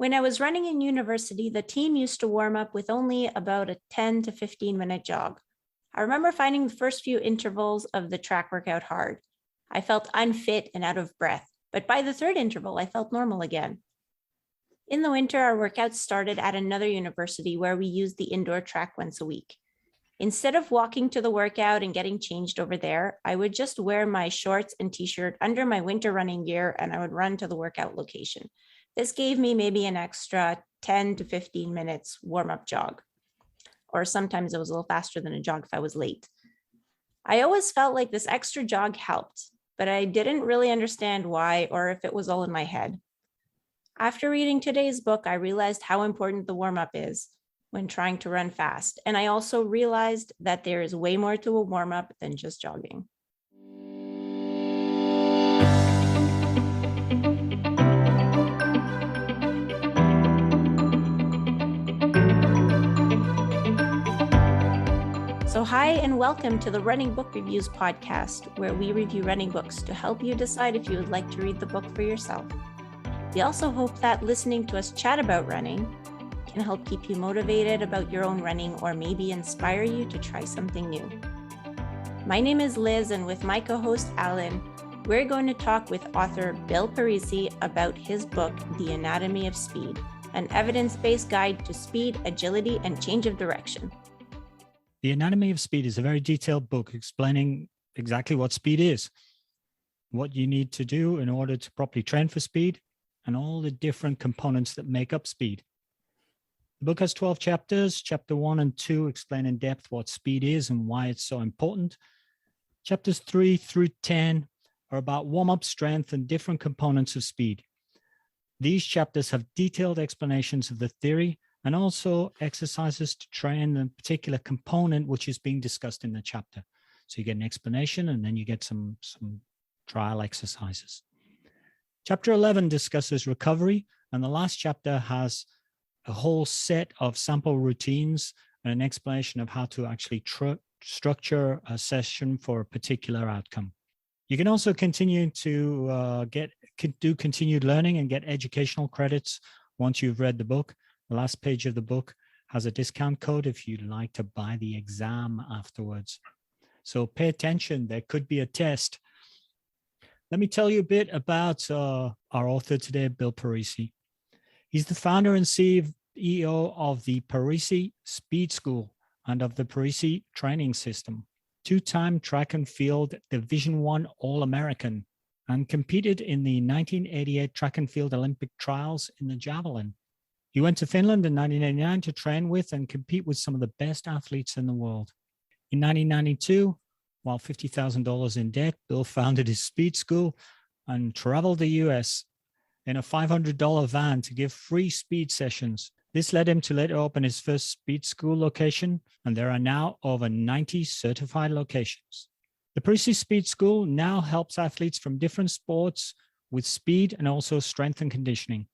When I was running in university, the team used to warm up with only about a 10 to 15-minute jog. I remember finding the first few intervals of the track workout hard. I felt unfit and out of breath, but by the third interval, I felt normal again. In the winter, our workouts started at another university where we used the indoor track once a week. Instead of walking to the workout and getting changed over there, I would just wear my shorts and t-shirt under my winter running gear and I would run to the workout location. This gave me maybe an extra 10 to 15 minutes warm-up jog. Or sometimes it was a little faster than a jog if I was late. I always felt like this extra jog helped, but I didn't really understand why or if it was all in my head. After reading today's book, I realized how important the warm-up is when trying to run fast. And I also realized that there is way more to a warm-up than just jogging. So hi and welcome to the Running Book Reviews podcast, where we review running books to help you decide if you would like to read the book for yourself. We also hope that listening to us chat about running can help keep you motivated about your own running or maybe inspire you to try something new. My name is Liz, and with my co-host Alan, we're going to talk with author Bill Parisi about his book, The Anatomy of Speed, an evidence-based guide to speed, agility, and change of direction. The Anatomy of Speed is a very detailed book explaining exactly what speed is, what you need to do in order to properly train for speed, and all the different components that make up speed. The book has 12 chapters. Chapter 1 and 2 explain in depth what speed is and why it's so important. Chapters 3 through 10 are about warm-up strength and different components of speed. These chapters have detailed explanations of the theory and also exercises to train the particular component which is being discussed in the chapter. So you get an explanation and then you get some trial exercises. Chapter 11 discusses recovery, and the last chapter has a whole set of sample routines and an explanation of how to actually structure a session for a particular outcome. You can also continue to do continued learning and get educational credits once you've read the book. The last page of the book has a discount code if you'd like to buy the exam afterwards. So pay attention, there could be a test. Let me tell you a bit about our author today, Bill Parisi. He's the founder and CEO of the Parisi Speed School and of the Parisi Training System, two-time track and field Division I All-American, and competed in the 1988 track and field Olympic trials in the javelin. He went to Finland in 1989 to train with and compete with some of the best athletes in the world. In 1992, while $50,000 in debt, Bill founded his speed school and traveled the US in a $500 van to give free speed sessions. This led him to later open his first speed school location, and there are now over 90 certified locations. The Parisi Speed School now helps athletes from different sports with speed and also strength and conditioning.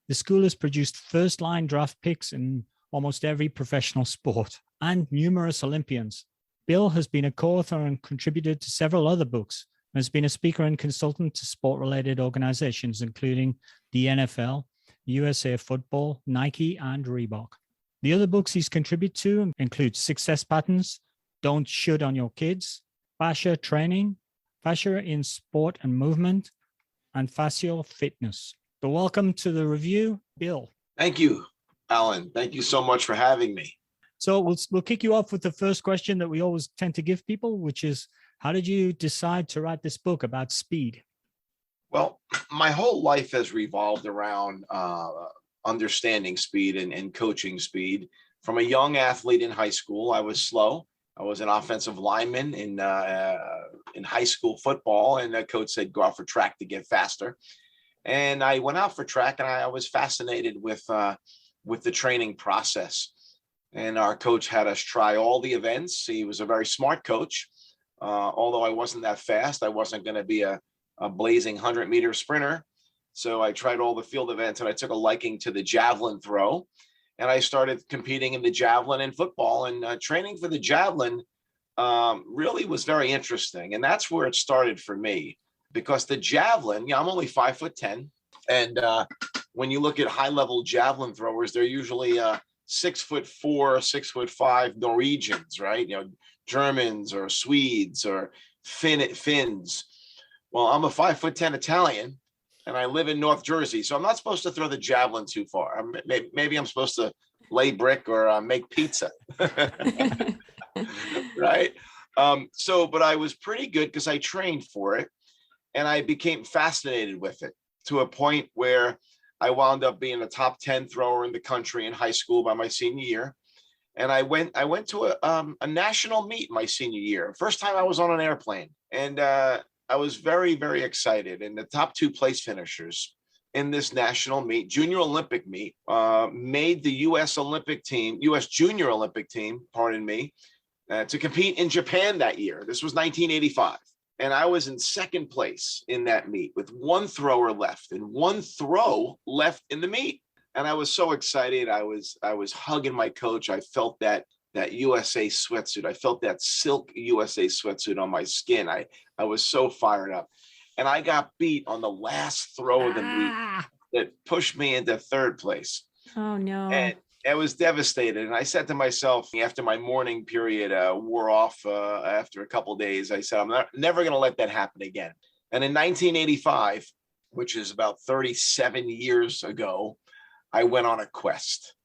The school has produced first-line draft picks in almost every professional sport and numerous Olympians. Bill has been a co-author and contributed to several other books and has been a speaker and consultant to sport-related organizations, including the NFL, USA Football, Nike, and Reebok. The other books he's contributed to include Success Patterns, Don't Shoot on Your Kids, Fascia Training, Fascia in Sport and Movement, and Fascial Fitness. So welcome to the review, Bill. Thank you, Alan. Thank you so much for having me. So we'll kick you off with the first question that we always tend to give people, which is, how did you decide to write this book about speed? Well, my whole life has revolved around understanding speed and coaching speed. From a young athlete in high school, I was slow. I was an offensive lineman in high school football, and the coach said, go out for track to get faster. And I went out for track, and I was fascinated with the training process. And our coach had us try all the events. He was a very smart coach. Although I wasn't that fast, I wasn't going to be a blazing 100-meter sprinter. So I tried all the field events, and I took a liking to the javelin throw. And I started competing in the javelin and football. And training for the javelin really was very interesting. And that's where it started for me. Because the javelin, I'm only 5'10", and when you look at high level javelin throwers, they're usually 6'4", 6'5" Norwegians, right? Germans or Swedes or Finns. Well, I'm a 5'10" Italian, and I live in North Jersey, so I'm not supposed to throw the javelin too far. Maybe I'm supposed to lay brick or make pizza, right? But I was pretty good because I trained for it, and I became fascinated with it to a point where I wound up being a top 10 thrower in the country in high school by my senior year. And I went to a national meet my senior year. First time I was on an airplane. And I was very, very excited. And the top 2 place finishers in this national meet, junior Olympic meet, made the U.S. junior Olympic team, pardon me, to compete in Japan that year. This was 1985. And I was in second place in that meet with 1 thrower left and 1 throw left in the meet. And I was so excited. I was hugging my coach. I felt that USA sweatsuit. I felt that silk USA sweatsuit on my skin. I was so fired up. And I got beat on the last throw of the meet that pushed me into third place. Oh, no. And I was devastated. And I said to myself, after my mourning period wore off after a couple of days, I said, I'm never going to let that happen again. And in 1985, which is about 37 years ago, I went on a quest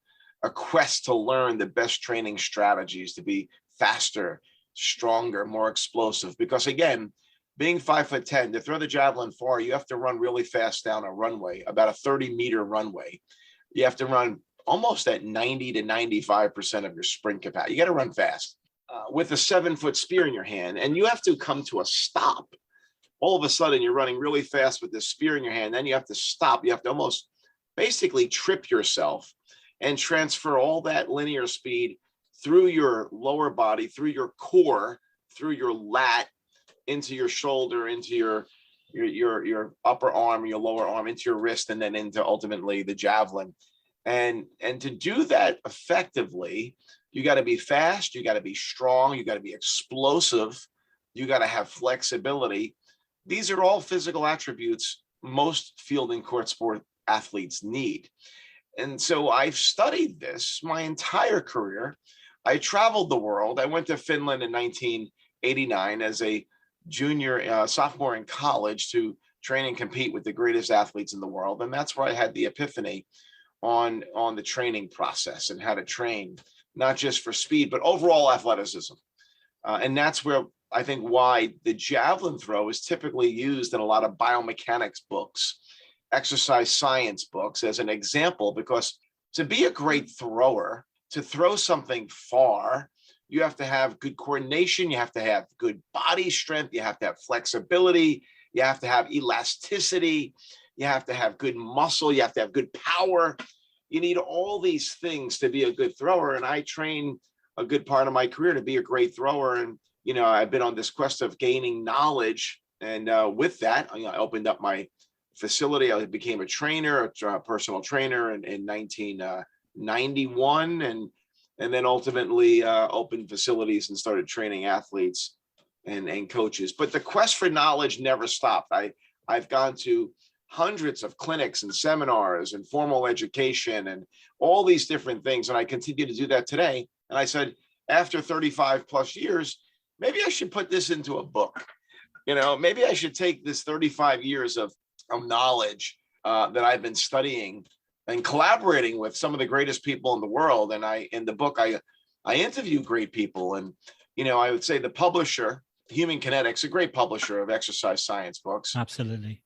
to learn the best training strategies to be faster, stronger, more explosive. Because again, being 5'10", to throw the javelin far, you have to run really fast down a runway, about a 30-meter runway. You have to run almost at 90 to 95% of your sprint capacity. You got to run fast with a 7-foot spear in your hand, and you have to come to a stop. All of a sudden, you're running really fast with this spear in your hand. Then you have to stop. You have to almost basically trip yourself and transfer all that linear speed through your lower body, through your core, through your lat, into your shoulder, into your upper arm, your lower arm, into your wrist, and then into ultimately the javelin. And to do that effectively, you got to be fast, you got to be strong, you got to be explosive, you got to have flexibility. These are all physical attributes most field and court sport athletes need. And so I've studied this my entire career. I traveled the world. I went to Finland in 1989 as a sophomore in college to train and compete with the greatest athletes in the world. And that's where I had the epiphany on the training process and how to train, not just for speed, but overall athleticism. And that's where I think why the javelin throw is typically used in a lot of biomechanics books, exercise science books as an example, because to be a great thrower, to throw something far, you have to have good coordination, you have to have good body strength, you have to have flexibility, you have to have elasticity, you have to have good muscle, you have to have good power. You need all these things to be a good thrower. And I trained a good part of my career to be a great thrower. And, I've been on this quest of gaining knowledge. And with that, I opened up my facility. I became a trainer, a personal trainer in 1991, and then ultimately opened facilities and started training athletes and coaches. But the quest for knowledge never stopped. I've gone to hundreds of clinics and seminars and formal education and all these different things. And I continue to do that today. And I said, after 35 plus years, maybe I should put this into a book. Maybe I should take this 35 years of knowledge that I've been studying and collaborating with some of the greatest people in the world. And in the book, I interview great people. And, I would say the publisher, Human Kinetics, a great publisher of exercise science books. Absolutely.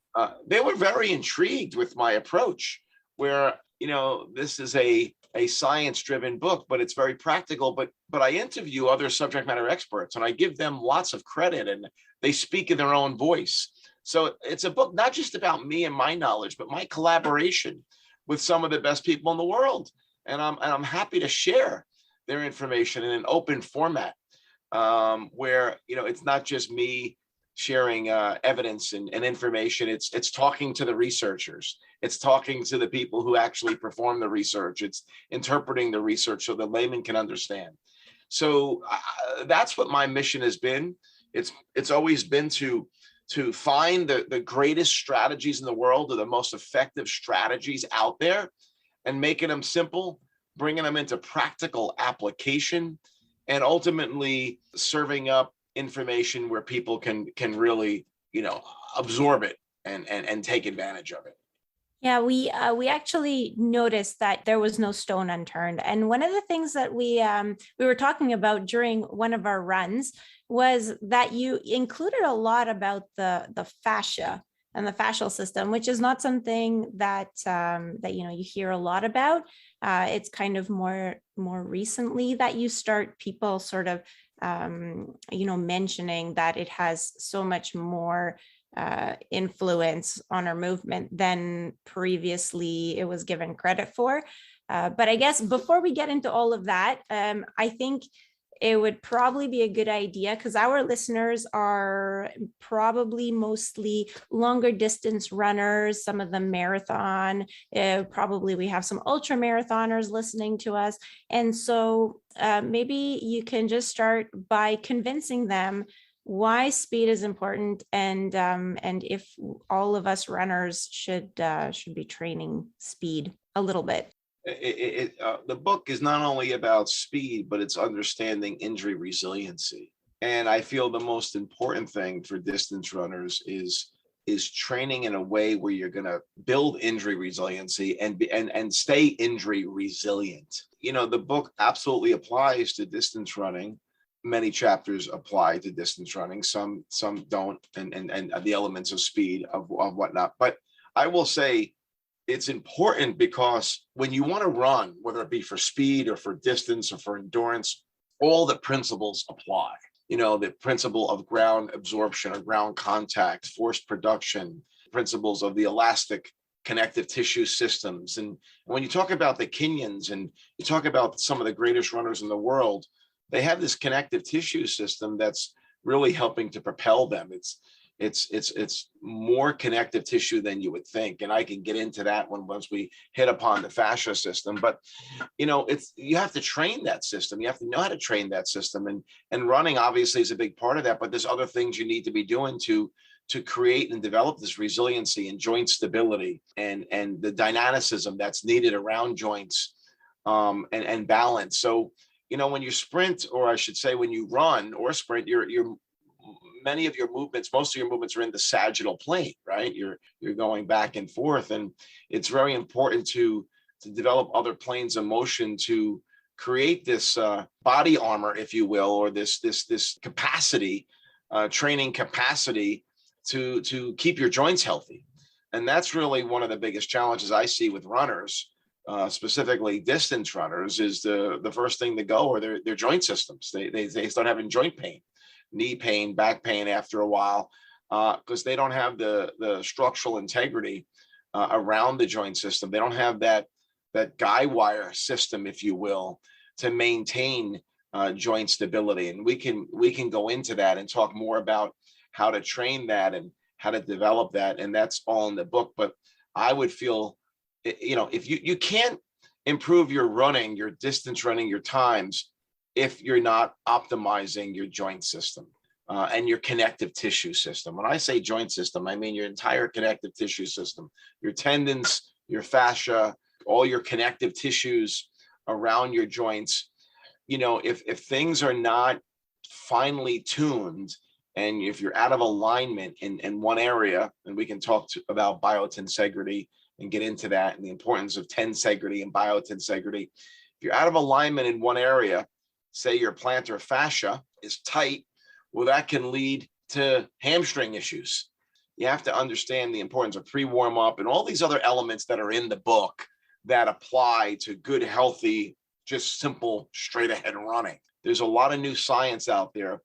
They were very intrigued with my approach, where, this is a science-driven book, but it's very practical. But I interview other subject matter experts, and I give them lots of credit, and they speak in their own voice. So it's a book not just about me and my knowledge, but my collaboration with some of the best people in the world. And I'm happy to share their information in an open format, where, it's not just me sharing evidence and information. It's talking to the researchers. It's talking to the people who actually perform the research. It's interpreting the research so the layman can understand. So that's what my mission has been. It's always been to to find the greatest strategies in the world, or the most effective strategies out there, and making them simple, bringing them into practical application, and ultimately serving up information where people can really, absorb it and take advantage of it. Yeah, we actually noticed that there was no stone unturned, and one of the things that we were talking about during one of our runs was that you included a lot about the fascia and the fascial system, which is not something that you hear a lot about. It's kind of more recently that you start people sort of mentioning that it has so much more influence on our movement than previously it was given credit for. But I guess before we get into all of that, I think it would probably be a good idea, because our listeners are probably mostly longer distance runners, some of them marathon, probably we have some ultra marathoners listening to us. And so maybe you can just start by convincing them why speed is important, and if all of us runners should be training speed a little bit. The book is not only about speed, but it's understanding injury resiliency. And I feel the most important thing for distance runners is training in a way where you're going to build injury resiliency and stay injury resilient. The book absolutely applies to distance running. Many chapters apply to distance running, some don't, and the elements of speed of whatnot. But I will say it's important, because when you want to run, whether it be for speed or for distance or for endurance, all the principles apply. The principle of ground absorption or ground contact, force production, principles of the elastic connective tissue systems. And when you talk about the Kenyans and you talk about some of the greatest runners in the world, they have this connective tissue system that's really helping to propel them. It's more connective tissue than you would think, and I can get into that once we hit upon the fascia system. But you have to train that system. You have to know how to train that system, and running obviously is a big part of that. But there's other things you need to be doing to create and develop this resiliency and joint stability and the dynamicism that's needed around joints, and balance. So when you sprint, or I should say when you run or sprint, most of your movements are in the sagittal plane, right? You're going back and forth, and it's very important to develop other planes of motion to create this body armor, if you will, or this capacity, training capacity to keep your joints healthy. And that's really one of the biggest challenges I see with runners, specifically distance runners, is the first thing to go are their joint systems. They start having joint pain, knee pain, back pain after a while, because they don't have the structural integrity around the joint system. They don't have that guy wire system, if you will, to maintain joint stability. And we can go into that and talk more about how to train that and how to develop that. And that's all in the book. But I would feel, if you can't improve your running, your distance running, your times, if you're not optimizing your joint system and your connective tissue system. When I say joint system, I mean your entire connective tissue system, your tendons, your fascia, all your connective tissues around your joints. If things are not finely tuned, and if you're out of alignment in one area, and we can talk about biotensegrity and get into that and the importance of tensegrity and biotensegrity. If you're out of alignment in one area, say your plantar fascia is tight, well, that can lead to hamstring issues. You have to understand the importance of pre-warm up and all these other elements that are in the book that apply to good, healthy, just simple, straight ahead running. There's a lot of new science out there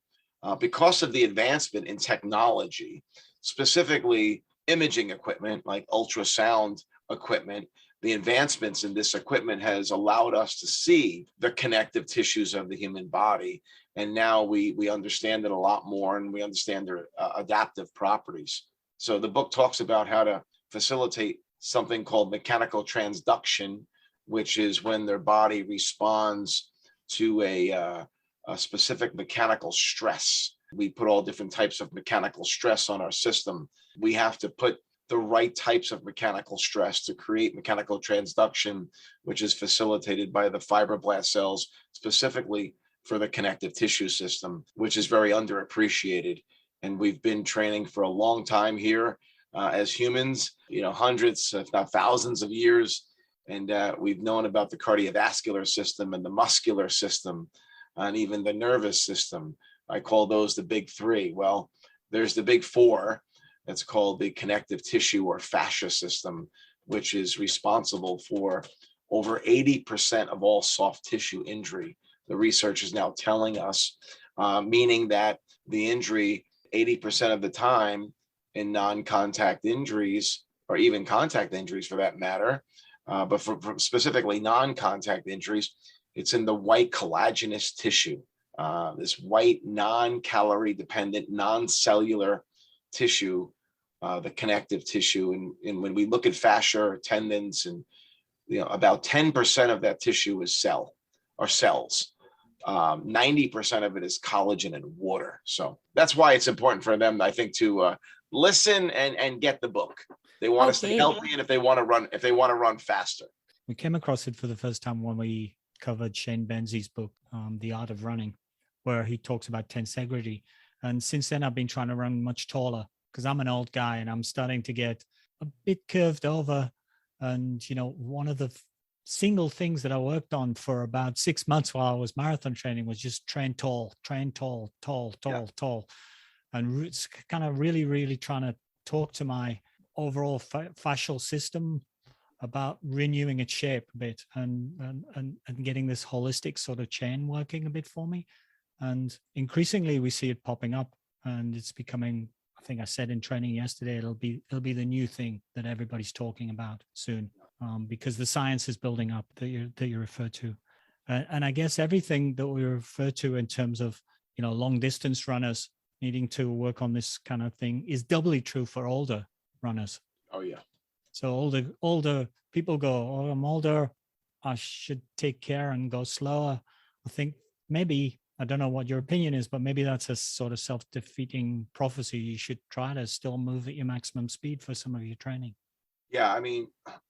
because of the advancement in technology, specifically imaging equipment like ultrasound equipment. The advancements in this equipment has allowed us to see the connective tissues of the human body. And now we understand it a lot more, and we understand their adaptive properties. So the book talks about how to facilitate something called mechanical transduction, which is when their body responds to a specific mechanical stress. We put all different types of mechanical stress on our system. We have to put the right types of mechanical stress to create mechanical transduction, which is facilitated by the fibroblast cells, specifically for the connective tissue system, which is very underappreciated. And we've been training for a long time here as humans, hundreds, if not thousands of years. And we've known about the cardiovascular system and the muscular system and even the nervous system. I call those the big three. Well, there's the big four. That's called the connective tissue or fascia system, which is responsible for over 80% of all soft tissue injury. The research is now telling us, meaning that the injury 80% of the time in non-contact injuries, or even contact injuries for that matter, but for specifically non-contact injuries, it's in the white collagenous tissue, this white non-calorie dependent, non-cellular tissue, the connective tissue. And when we look at fascia or tendons, and about 10% of that tissue is cells. 90% of it is collagen and water. So that's why it's important for them, I think, to listen and get the book. They want to stay healthy, and if they want to run faster. We came across it for the first time when we covered Shane Benzi's book, The Art of Running, where he talks about tensegrity. And since then, I've been trying to run much taller because I'm an old guy and I'm starting to get a bit curved over. And, one of the single things that I worked on for about 6 months while I was marathon training was just train tall, tall. And it's kind of really, really trying to talk to my overall fascial system about renewing its shape a bit and getting this holistic sort of chain working a bit for me. And increasingly we see it popping up, and it's becoming, I think I said in training yesterday, it'll be the new thing that everybody's talking about soon, because the science is building up that you refer to. And I guess everything that we refer to in terms of, long distance runners needing to work on this kind of thing is doubly true for older runners. Oh yeah. So older people go, oh, I'm older, I should take care and go slower. I think maybe, I don't know what your opinion is, but maybe that's a sort of self-defeating prophecy. You should try to still move at your maximum speed for some of your training. Yeah, I mean,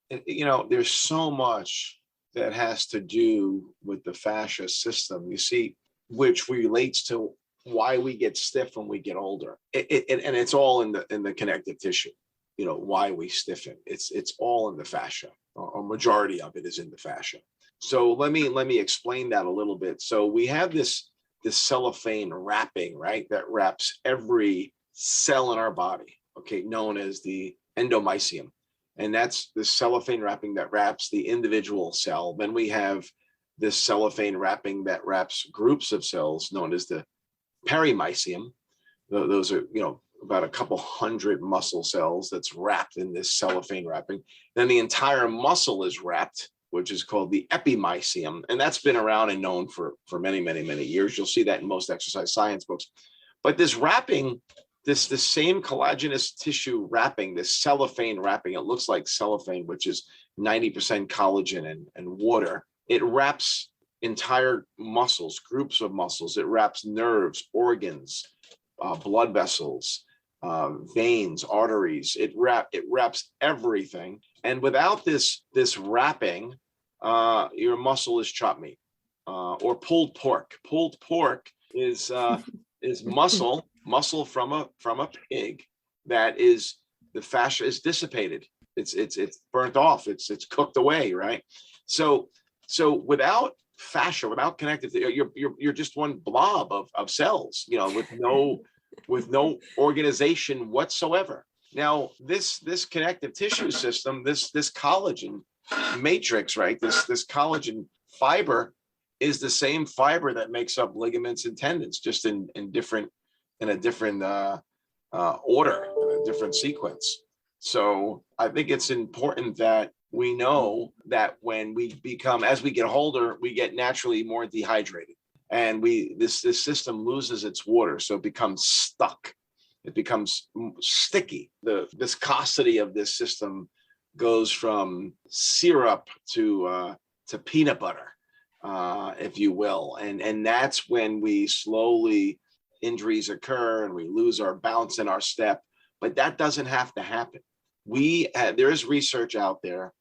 there's so much that has to do with the fascia system, you see, which relates to why we get stiff when we get older. And it's all in the connective tissue. Why we stiffen. It's all in the fascia. A majority of it is in the fascia. So let me explain that a little bit. So we have this cellophane wrapping, right? That wraps every cell in our body, known as the endomysium. And that's the cellophane wrapping that wraps the individual cell. Then we have this cellophane wrapping that wraps groups of cells known as the perimysium. Those are, about a couple hundred muscle cells that's wrapped in this cellophane wrapping. Then the entire muscle is wrapped, which is called the epimysium. And that's been around and known for many, many, many years. You'll see that in most exercise science books. But this wrapping, this same collagenous tissue wrapping, this cellophane wrapping, it looks like cellophane, which is 90% collagen and water. It wraps entire muscles, groups of muscles. It wraps nerves, organs, blood vessels, veins, arteries. It wraps everything. And without this wrapping, your muscle is chopped meat or pulled pork. Pulled pork is muscle from a pig that is, the fascia is dissipated. It's burnt off. It's cooked away, right? So without fascia, without connective, you're just one blob of cells, with no organization whatsoever. Now, this connective tissue system, this collagen matrix, right? This collagen fiber is the same fiber that makes up ligaments and tendons, just in a different order, in a different sequence. So I think it's important that we know that when we as we get older, we get naturally more dehydrated, and this system loses its water, so it becomes stuck. It becomes sticky. The viscosity of this system goes from syrup to peanut butter, if you will, and that's when we slowly, injuries occur and we lose our bounce in our step, but that doesn't have to happen. There is research out there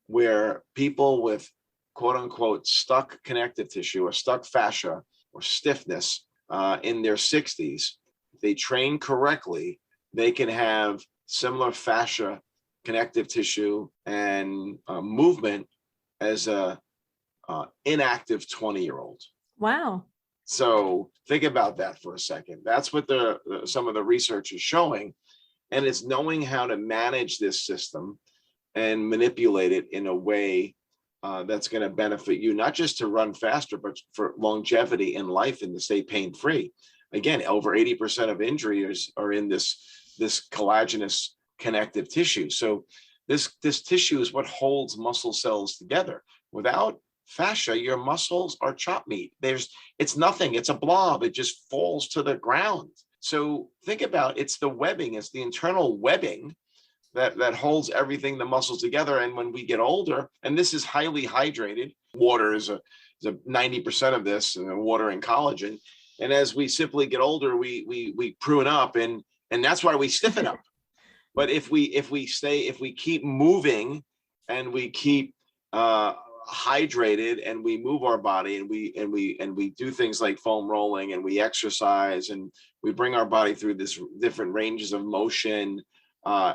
where people with quote unquote stuck connective tissue or stuck fascia or stiffness in their 60s, if they train correctly, they can have similar fascia, connective tissue, and movement as a inactive 20-year-old. Wow. So think about that for a second. That's what some of the research is showing. And it's knowing how to manage this system and manipulate it in a way that's going to benefit you, not just to run faster, but for longevity in life and to stay pain-free. Again, over 80% of injuries are in this collagenous connective tissue. So this tissue is what holds muscle cells together. Without fascia, your muscles are chop meat. It's nothing. It's a blob. It just falls to the ground. So think about it's the webbing. It's the internal webbing that holds everything, the muscles together. And when we get older, and this is highly hydrated, water is a 90% of this, and water and collagen. And as we simply get older, we prune up, and that's why we stiffen up. But if we keep moving and we keep hydrated and we move our body and we do things like foam rolling and we exercise and we bring our body through this different ranges of motion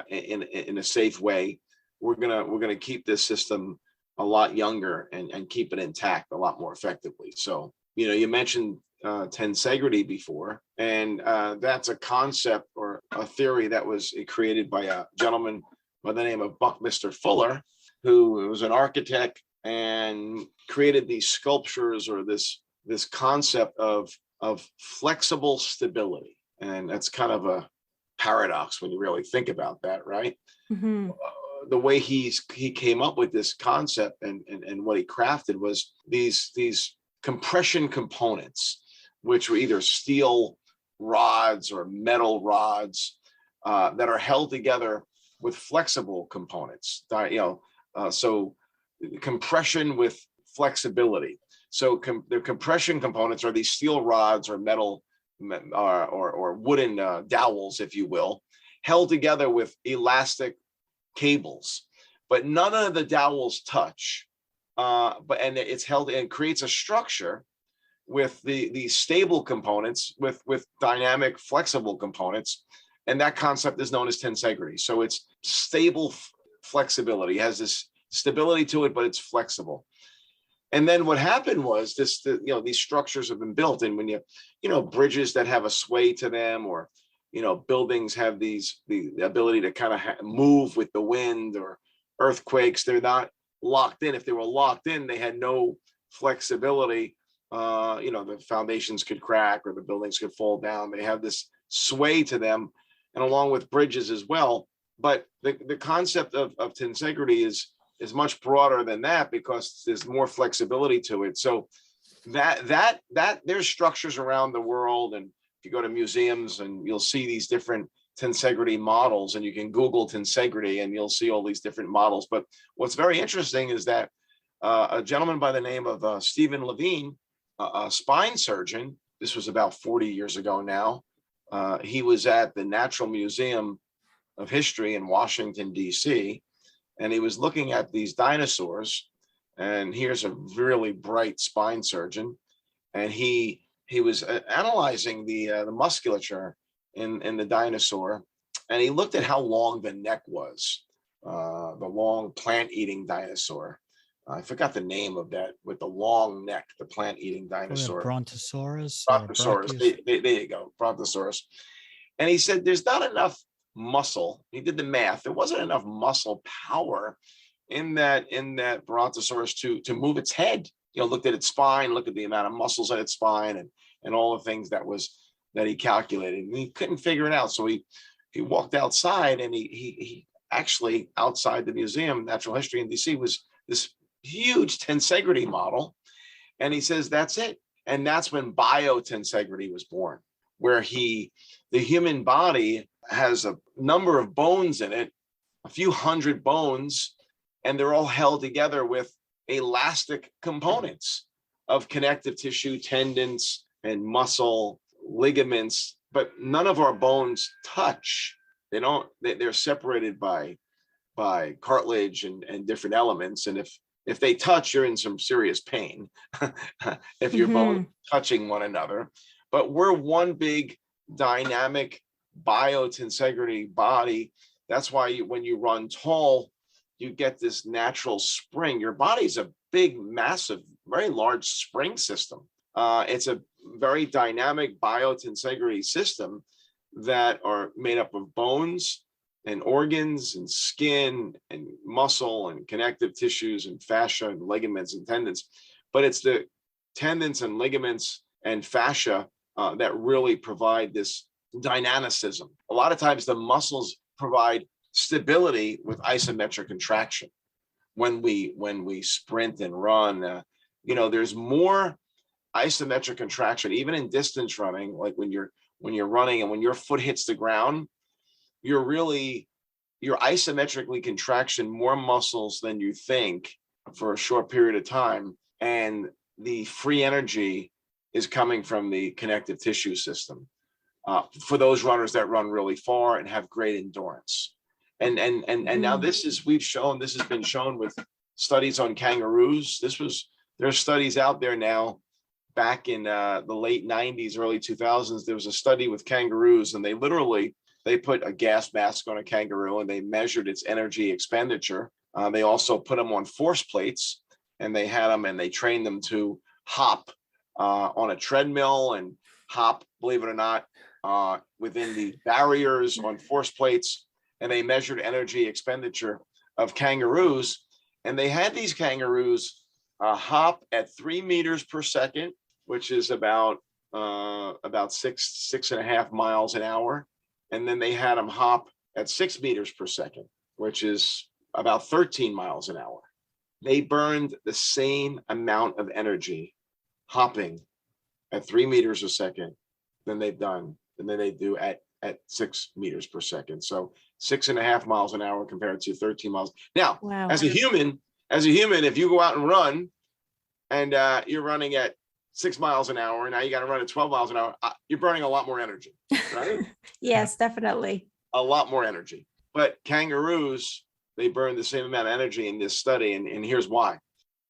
in a safe way, we're gonna keep this system a lot younger and keep it intact a lot more effectively. So you mentioned tensegrity before, and that's a concept or a theory that was created by a gentleman by the name of Buckminster Fuller, who was an architect and created these sculptures or this concept of flexible stability. And that's kind of a paradox when you really think about that, right? Mm-hmm. The way he came up with this concept and what he crafted was these compression components, which were either steel rods or metal rods that are held together with flexible components. So compression with flexibility. So the compression components are these steel rods or metal or wooden dowels, if you will, held together with elastic cables, but none of the dowels touch. And it's held and creates a structure with the stable components with dynamic flexible components, and that concept is known as tensegrity. So it's stable flexibility. It has this stability to it, but it's flexible. And then what happened was these structures have been built, and when bridges that have a sway to them, or buildings have the ability to kind of move with the wind, or earthquakes, they're not locked in. If they were locked in, they had no flexibility. The foundations could crack or the buildings could fall down. They have this sway to them, and along with bridges as well. But the concept of tensegrity is much broader than that, because there's more flexibility to it. So that there's structures around the world, and if you go to museums and you'll see these different tensegrity models, and you can Google tensegrity and you'll see all these different models. But what's very interesting is that a gentleman by the name of Stephen Levine, a spine surgeon, this was about 40 years ago now, he was at the Natural Museum of History in Washington, D.C., and he was looking at these dinosaurs. And here's a really bright spine surgeon, and he was analyzing the musculature in the dinosaur, and he looked at how long the neck was, the long plant-eating dinosaur. I forgot the name of that with the long neck, the plant-eating dinosaur. Brontosaurus. Brontosaurus. There you go, Brontosaurus. And he said there's not enough muscle. He did the math. There wasn't enough muscle power in that Brontosaurus to move its head. Looked at its spine, looked at the amount of muscles in its spine, and all the things that he calculated, and he couldn't figure it out. So he walked outside, and he actually, outside the Museum of Natural History in DC, was this huge tensegrity model, and he says that's it. And that's when biotensegrity was born, where the human body has a number of bones in it, a few hundred bones, and they're all held together with elastic components of connective tissue, tendons, and muscle, ligaments, but none of our bones touch. They're separated by cartilage and different elements. And if they touch, you're in some serious pain if your bones touching one another. But we're one big dynamic biotensegrity body. That's why when you run tall, you get this natural spring. Your body's a big, massive, very large spring system. It's a very dynamic biotensegrity system that are made up of bones and organs and skin and muscle and connective tissues and fascia and ligaments and tendons. But it's the tendons and ligaments and fascia that really provide this dynamicism. A lot of times the muscles provide stability with isometric contraction. When we sprint and run, there's more isometric contraction, even in distance running, like when you're running and when your foot hits the ground, you're isometrically contraction more muscles than you think for a short period of time. And the free energy is coming from the connective tissue system for those runners that run really far and have great endurance. And now this has been shown with studies on kangaroos. There's studies out there now. Back in the late 90s, early 2000s, there was a study with kangaroos, and they put a gas mask on a kangaroo and they measured its energy expenditure. They also put them on force plates, and they had them and they trained them to hop on a treadmill and hop, believe it or not, within the barriers on force plates. And they measured energy expenditure of kangaroos. And they had these kangaroos hop at 3 meters per second, which is about 6.5 miles an hour. And then they had them hop at 6 meters per second, which is about 13 miles an hour. They burned the same amount of energy hopping at 3 meters a second than they do at 6 meters per second. So 6.5 miles an hour compared to 13 miles. Now, wow. as a human, if you go out and run and you're running at 6 miles an hour, and now you got to run at 12 miles an hour, you're burning a lot more energy, right? Yes, definitely. A lot more energy. But kangaroos, they burn the same amount of energy in this study. And here's why.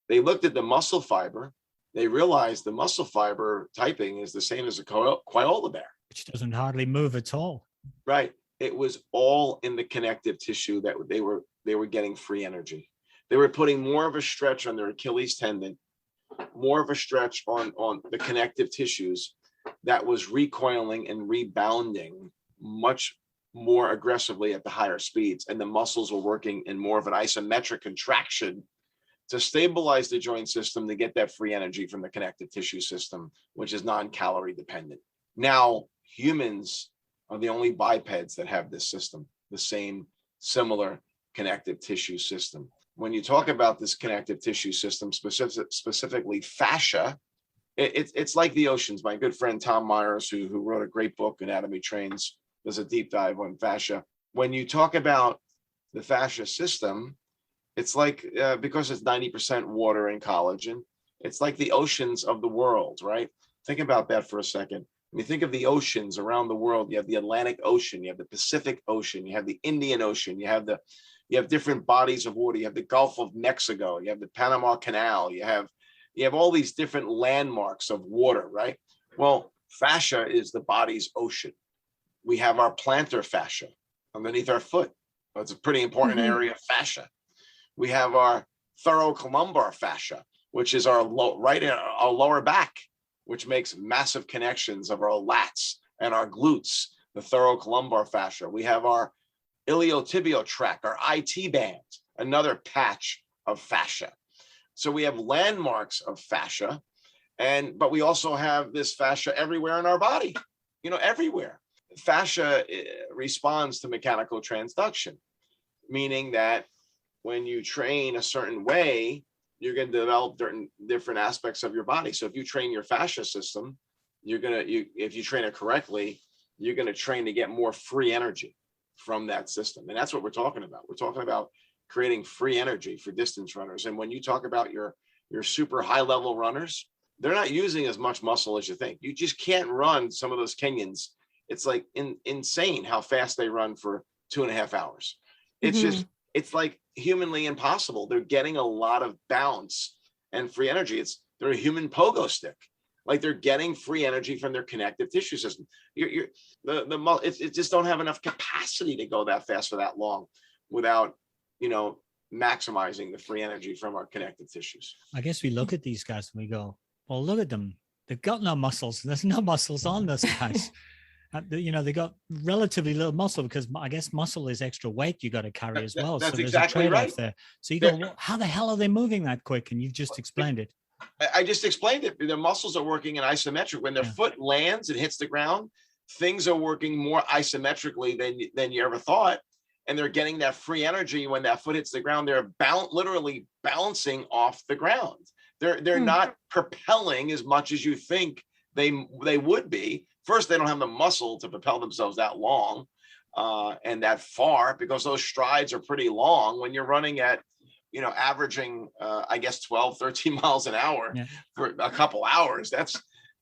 They looked at the muscle fiber. They realized the muscle fiber typing is the same as a koala bear, which doesn't hardly move at all. Right. It was all in the connective tissue that they were getting free energy. They were putting more of a stretch on their Achilles tendon, more of a stretch on the connective tissues that was recoiling and rebounding much more aggressively at the higher speeds. And the muscles were working in more of an isometric contraction to stabilize the joint system to get that free energy from the connective tissue system, which is non-calorie dependent. Now, humans are the only bipeds that have this system, the same similar connective tissue system. When you talk about this connective tissue system, specifically fascia, it's like the oceans. My good friend Tom Myers, who wrote a great book, Anatomy Trains, does a deep dive on fascia. When you talk about the fascia system, it's like, because it's 90% water and collagen, it's like the oceans of the world, right? Think about that for a second. When you think of the oceans around the world, you have the Atlantic Ocean, you have the Pacific Ocean, you have the Indian Ocean, you have different bodies of water, you have the Gulf of Mexico, you have the Panama Canal, you have all these different landmarks of water, right? Well, fascia is the body's ocean. We have our plantar fascia underneath our foot. That's a pretty important area of fascia. We have our thoracolumbar fascia, which is our lower back, which makes massive connections of our lats and our glutes, the thoracolumbar fascia. We have our iliotibial tract, our IT band, another patch of fascia. So we have landmarks of fascia, but we also have this fascia everywhere in our body, everywhere. Fascia responds to mechanical transduction, meaning that when you train a certain way, you're going to develop different aspects of your body. So if you train your fascia system, if you train it correctly, you're going to train to get more free energy from that system. And that's what we're talking about. We're talking about creating free energy for distance runners. And when you talk about your super high level runners, they're not using as much muscle as you think. You just can't run some of those Kenyans. It's like insane how fast they run for 2.5 hours. It's just, it's like humanly impossible. They're getting a lot of bounce and free energy. They're a human pogo stick. Like they're getting free energy from their connective tissue system. It just don't have enough capacity to go that fast for that long without, maximizing the free energy from our connective tissues. I guess we look at these guys and we go, well, look at them. They've got no muscles. There's no muscles on those guys. They got relatively little muscle because I guess muscle is extra weight you got to carry as well. That's so there's exactly a trade-off right. there. So you go, well, how the hell are they moving that quick? And you've just explained it. I just explained it. Their muscles are working in isometric. When their foot lands and hits the ground, things are working more isometrically than you ever thought. And they're getting that free energy when that foot hits the ground. They're literally bouncing off the ground. They're not propelling as much as you think they would be. First, they don't have the muscle to propel themselves that long and that far, because those strides are pretty long when you're running at, averaging, 12, 13 miles an hour for a couple hours.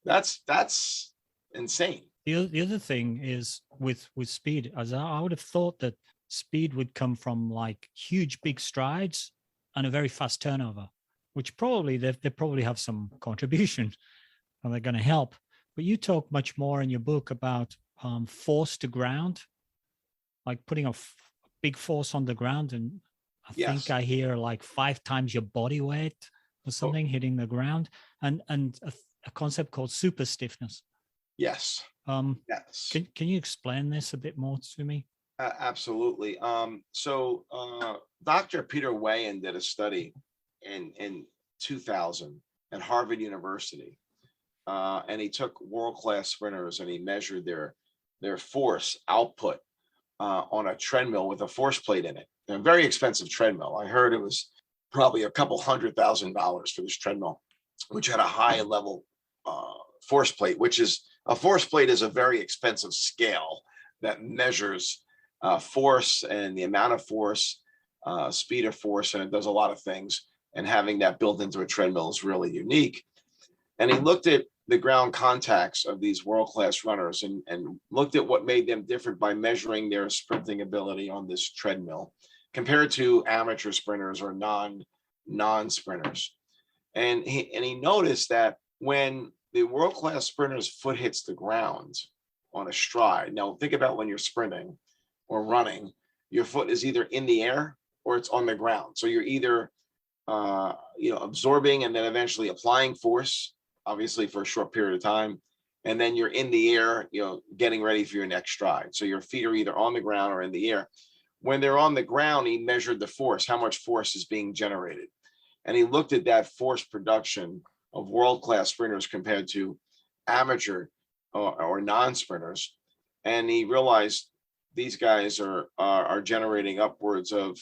That's insane. The other thing is with speed, as I would have thought that speed would come from like huge, big strides and a very fast turnover, which probably they probably have some contribution and they're going to help. But you talk much more in your book about force to ground, like putting a big force on the ground. And I think I hear like 5 times your body weight or something hitting the ground, and a concept called super stiffness. Yes. Yes. Can you explain this a bit more to me? Absolutely. So Dr. Peter Wayan did a study in 2000 at Harvard University. And he took world-class sprinters and he measured their force output on a treadmill with a force plate in it. A very expensive treadmill. I heard it was probably a couple $100,000 for this treadmill, which had a high level force plate, which is a force plate is a very expensive scale that measures force and the amount of force, speed of force, and it does a lot of things. And having that built into a treadmill is really unique. And he looked at the ground contacts of these world-class runners and looked at what made them different by measuring their sprinting ability on this treadmill compared to amateur sprinters or non-sprinters. And he noticed that when the world-class sprinter's foot hits the ground on a stride, now think about when you're sprinting or running, your foot is either in the air or it's on the ground. So you're either absorbing and then eventually applying force, obviously for a short period of time, and then you're in the air, getting ready for your next stride. So your feet are either on the ground or in the air. When they're on the ground, he measured the force, how much force is being generated. And he looked at that force production of world-class sprinters compared to amateur or non-sprinters. And he realized these guys are generating upwards of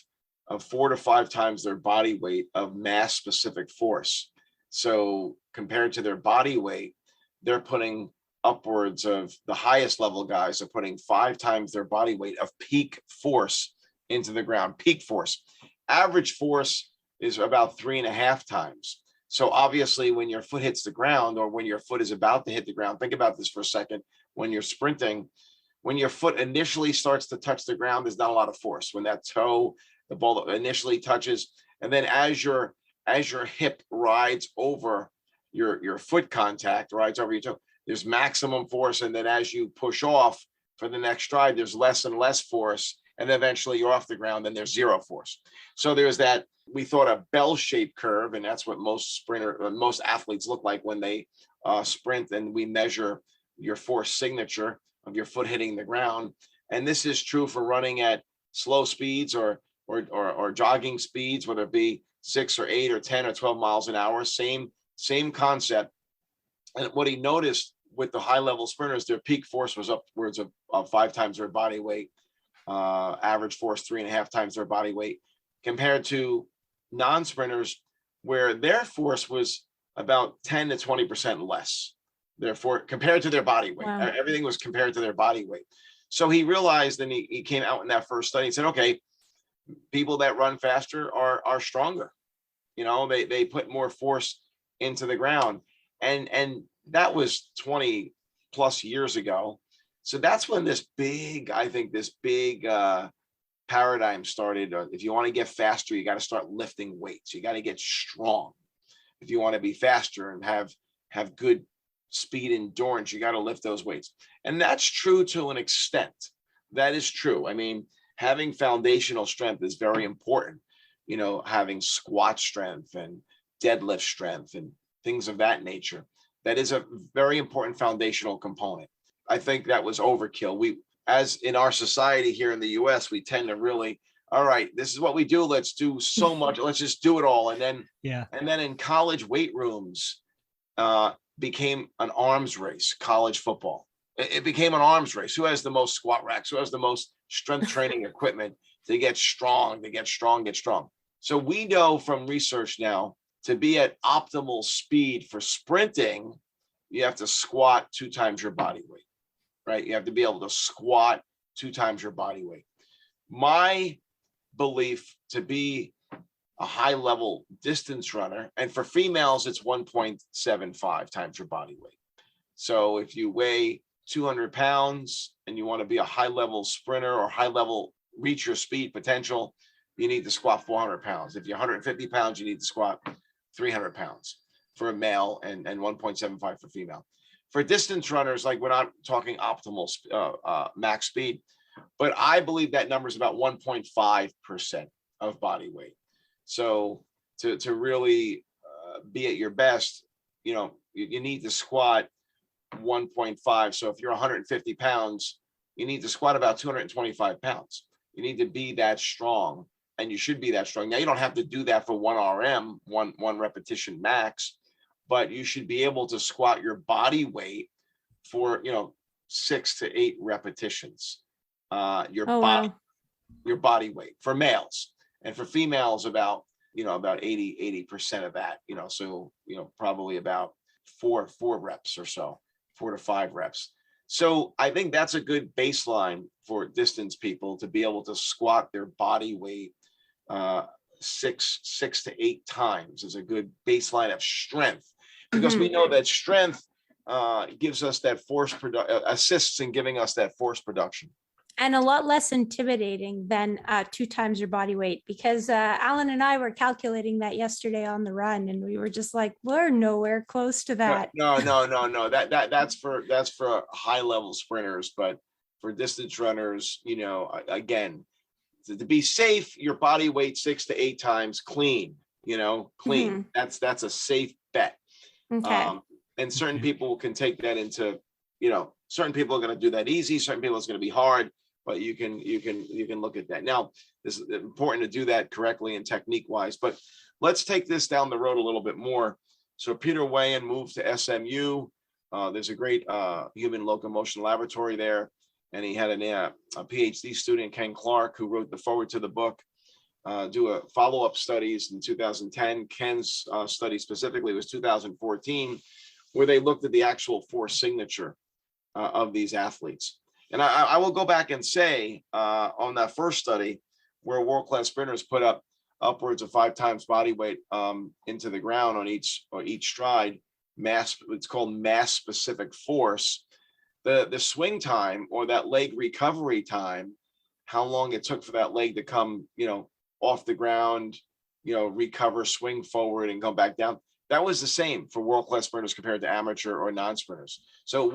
4 to 5 times their body weight of mass-specific force. So compared to their body weight, they're putting upwards of the highest level guys are putting 5 times their body weight of peak force into the ground. Peak force. Average force is about 3.5 times. So obviously when your foot hits the ground or when your foot is about to hit the ground, think about this for a second. When you're sprinting, when your foot initially starts to touch the ground, there's not a lot of force. When that toe, the ball initially touches, and then as your hip rides over your foot contact, rides over your toe, there's maximum force. And then as you push off for the next stride, there's less and less force. And then eventually you're off the ground and there's zero force. So there's that, we thought, a bell-shaped curve. And that's what most athletes look like when they sprint. And we measure your force signature of your foot hitting the ground. And this is true for running at slow speeds or jogging speeds, whether it be 6 or 8 or 10 or 12 miles an hour, same concept. And what he noticed with the high level sprinters, their peak force was upwards of 5 times their body weight, average force 3.5 times their body weight, compared to non-sprinters where their force was about 10 to 20% less. Therefore, compared to their body weight, wow. Everything was compared to their body weight. So he realized, and he came out in that first study and said, okay, people that run faster are stronger. They put more force into the ground. And that was 20 plus years ago. So that's when this big paradigm started. If you want to get faster, you got to start lifting weights. You got to get strong. If you want to be faster and have good speed endurance, you got to lift those weights. And that's true to an extent. That is true. I mean, having foundational strength is very important. You know, having squat strength and deadlift strength and things of that nature. That is a very important foundational component. I think that was overkill. As in our society here in the US, we tend to really, all right, this is what we do. Let's do so much. Let's just do it all. And then in college weight rooms became an arms race, college football. It became an arms race. Who has the most squat racks? Who has the most strength training equipment to get strong, get strong. So we know from research now, to be at optimal speed for sprinting, you have to squat 2 times your body weight, right? You have to be able to squat 2 times your body weight. My belief, to be a high level distance runner, and for females, it's 1.75 times your body weight. So if you weigh 200 pounds and you want to be a high level sprinter or high level reach your speed potential, you need to squat 400 pounds. If you're 150 pounds, you need to squat 300 pounds for a male and 1.75 for female. For distance runners, like, we're not talking optimal max speed, but I believe that number is about 1.5% of body weight. So to really be at your best, you know, you need to squat 1.5. So if you're 150 pounds, you need to squat about 225 pounds. You need to be that strong. And you should be that strong. Now, you don't have to do that for 1 RM, one repetition max, but you should be able to squat your body weight for, 6 to 8 repetitions. Your body weight for males, and for females about 80% of that. So probably about four reps or so, 4 to 5 reps. So I think that's a good baseline for distance people, to be able to squat their body weight 6 to 8 times is a good baseline of strength, because we know that strength gives us that force assists in giving us that force production. And a lot less intimidating than 2 times your body weight, because Alan and I were calculating that yesterday on the run, and we were just like, we're nowhere close to that. No. That's for high level sprinters, but for distance runners, again, to be safe, your body weight 6 to 8 times clean. That's a safe bet. Okay. And certain people can take that into, certain people are going to do that easy. Certain people it's going to be hard, but you can look at that. Now, this is important to do that correctly and technique wise, but let's take this down the road a little bit more. So Peter Weyand moved to SMU. There's a great human locomotion laboratory there. And he had a PhD student, Ken Clark, who wrote the foreword to the book, do a follow-up studies in 2010. Ken's study specifically was 2014, where they looked at the actual force signature of these athletes. And I will go back and say on that first study, where world-class sprinters put up upwards of 5 times body weight into the ground on each stride, it's called mass-specific force. The swing time, or that leg recovery time, how long it took for that leg to come, off the ground, recover, swing forward and come back down. That was the same for world-class sprinters compared to amateur or non-sprinters. So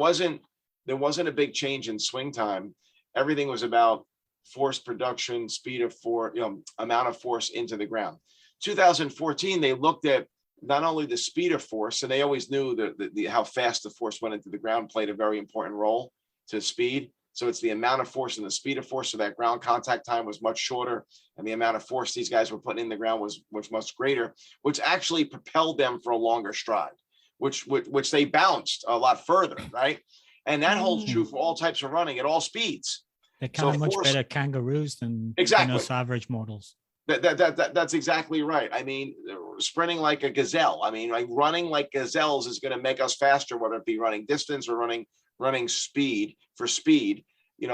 there wasn't a big change in swing time. Everything was about force production, speed of force, amount of force into the ground. 2014, they looked at not only the speed of force, and they always knew that how fast the force went into the ground played a very important role to speed. So it's the amount of force and the speed of force. So that ground contact time was much shorter, and the amount of force these guys were putting in the ground was much greater, which actually propelled them for a longer stride, which they bounced a lot further, right? And that holds true for all types of running at all speeds. They're kind of much better kangaroos than us average models. That's exactly right. I mean, sprinting like a gazelle. I mean, like running like gazelles is going to make us faster, whether it be running distance or running speed for speed,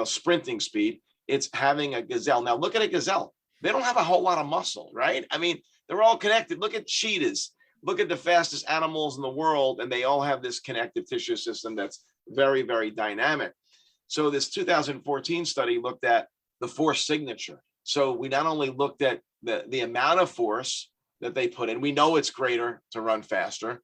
sprinting speed. It's having a gazelle. Now look at a gazelle. They don't have a whole lot of muscle, right? I mean, they're all connected. Look at cheetahs. look at the fastest animals in the world, and they all have this connective tissue system that's very, very dynamic. So this 2014 study looked at the force signature. So we not only looked at the amount of force that they put in, we know it's greater to run faster,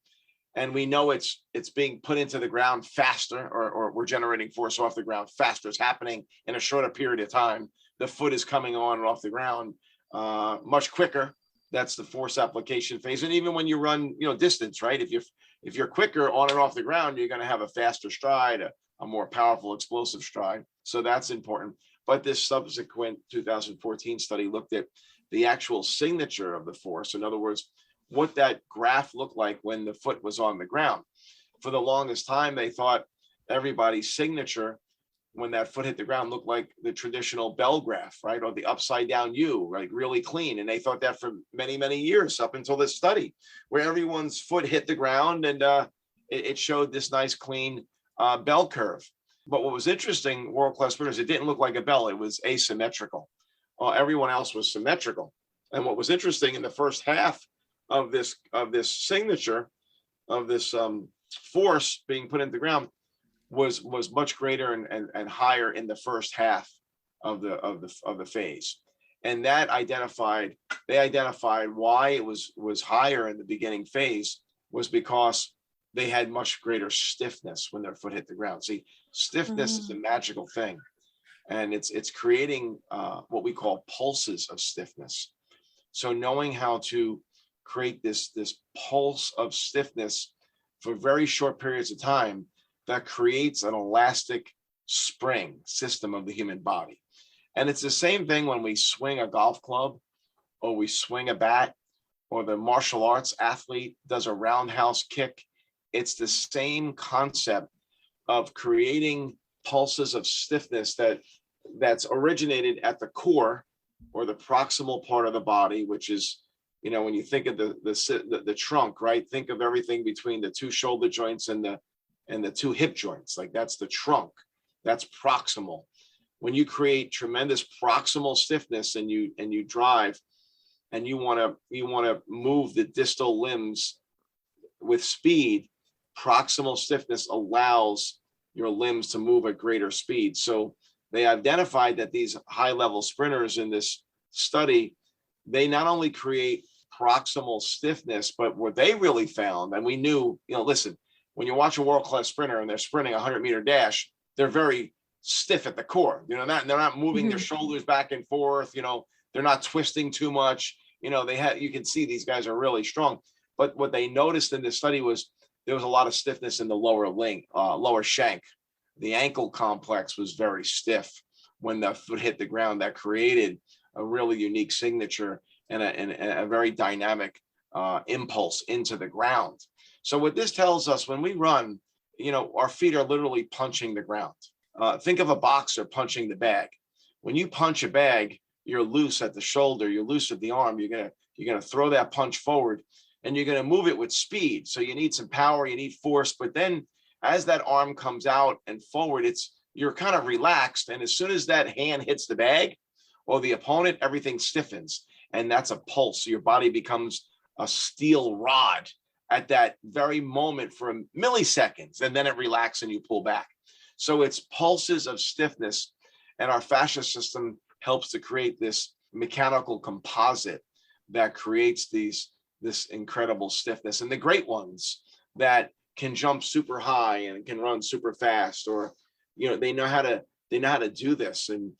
and we know it's being put into the ground faster, or we're generating force off the ground faster. It's happening in a shorter period of time. The foot is coming on and off the ground much quicker. That's the force application phase. And even when you run, distance, right? If you're quicker on and off the ground, you're going to have a faster stride, a more powerful explosive stride. So that's important. But this subsequent 2014 study looked at the actual signature of the force. In other words, what that graph looked like when the foot was on the ground. For the longest time, they thought everybody's signature when that foot hit the ground looked like the traditional bell graph, right? Or the upside down U, right? Really clean. And they thought that for many, many years up until this study where everyone's foot hit the ground and it showed this nice clean bell curve. But what was interesting, world-class sprinters, it didn't look like a bell. It was asymmetrical. Everyone else was symmetrical. And what was interesting in the first half of this signature, of this force being put into the ground, was much greater and higher in the first half of the phase. And that they identified why it was higher in the beginning phase was because they had much greater stiffness when their foot hit the ground. See, stiffness is a magical thing, and it's creating what we call pulses of stiffness. So knowing how to create this pulse of stiffness for very short periods of time, that creates an elastic spring system of the human body. And it's the same thing when we swing a golf club, or we swing a bat, or the martial arts athlete does a roundhouse kick. It's the same concept of creating pulses of stiffness that's originated at the core, or the proximal part of the body, which is, when you think of the trunk, right? Think of everything between the two shoulder joints and the two hip joints. Like, that's the trunk. That's proximal. When you create tremendous proximal stiffness and you drive and you want to move the distal limbs with speed, proximal stiffness allows your limbs to move at greater speed. So they identified that these high-level sprinters in this study, they not only create proximal stiffness, but what they really found, and we knew, listen, when you watch a world-class sprinter and they're sprinting a 100-meter dash, they're very stiff at the core. They're not moving their shoulders back and forth. They're not twisting too much. You can see these guys are really strong. But what they noticed in this study was there was a lot of stiffness in the lower shank. The ankle complex was very stiff when the foot hit the ground. That created a really unique signature and a very dynamic impulse into the ground. So what this tells us, when we run, our feet are literally punching the ground. Think of a boxer punching the bag. When you punch a bag, you're loose at the shoulder, you're loose at the arm. You're gonna throw that punch forward, and you're gonna move it with speed. So you need some power, you need force. But then, as that arm comes out and forward, you're kind of relaxed. And as soon as that hand hits the bag or the opponent, everything stiffens, and that's a pulse. Your body becomes a steel rod at that very moment for milliseconds, and then it relaxes and you pull back. So it's pulses of stiffness, and our fascia system helps to create this mechanical composite that creates this incredible stiffness. And the great ones that can jump super high and can run super fast, or they know how to do this. And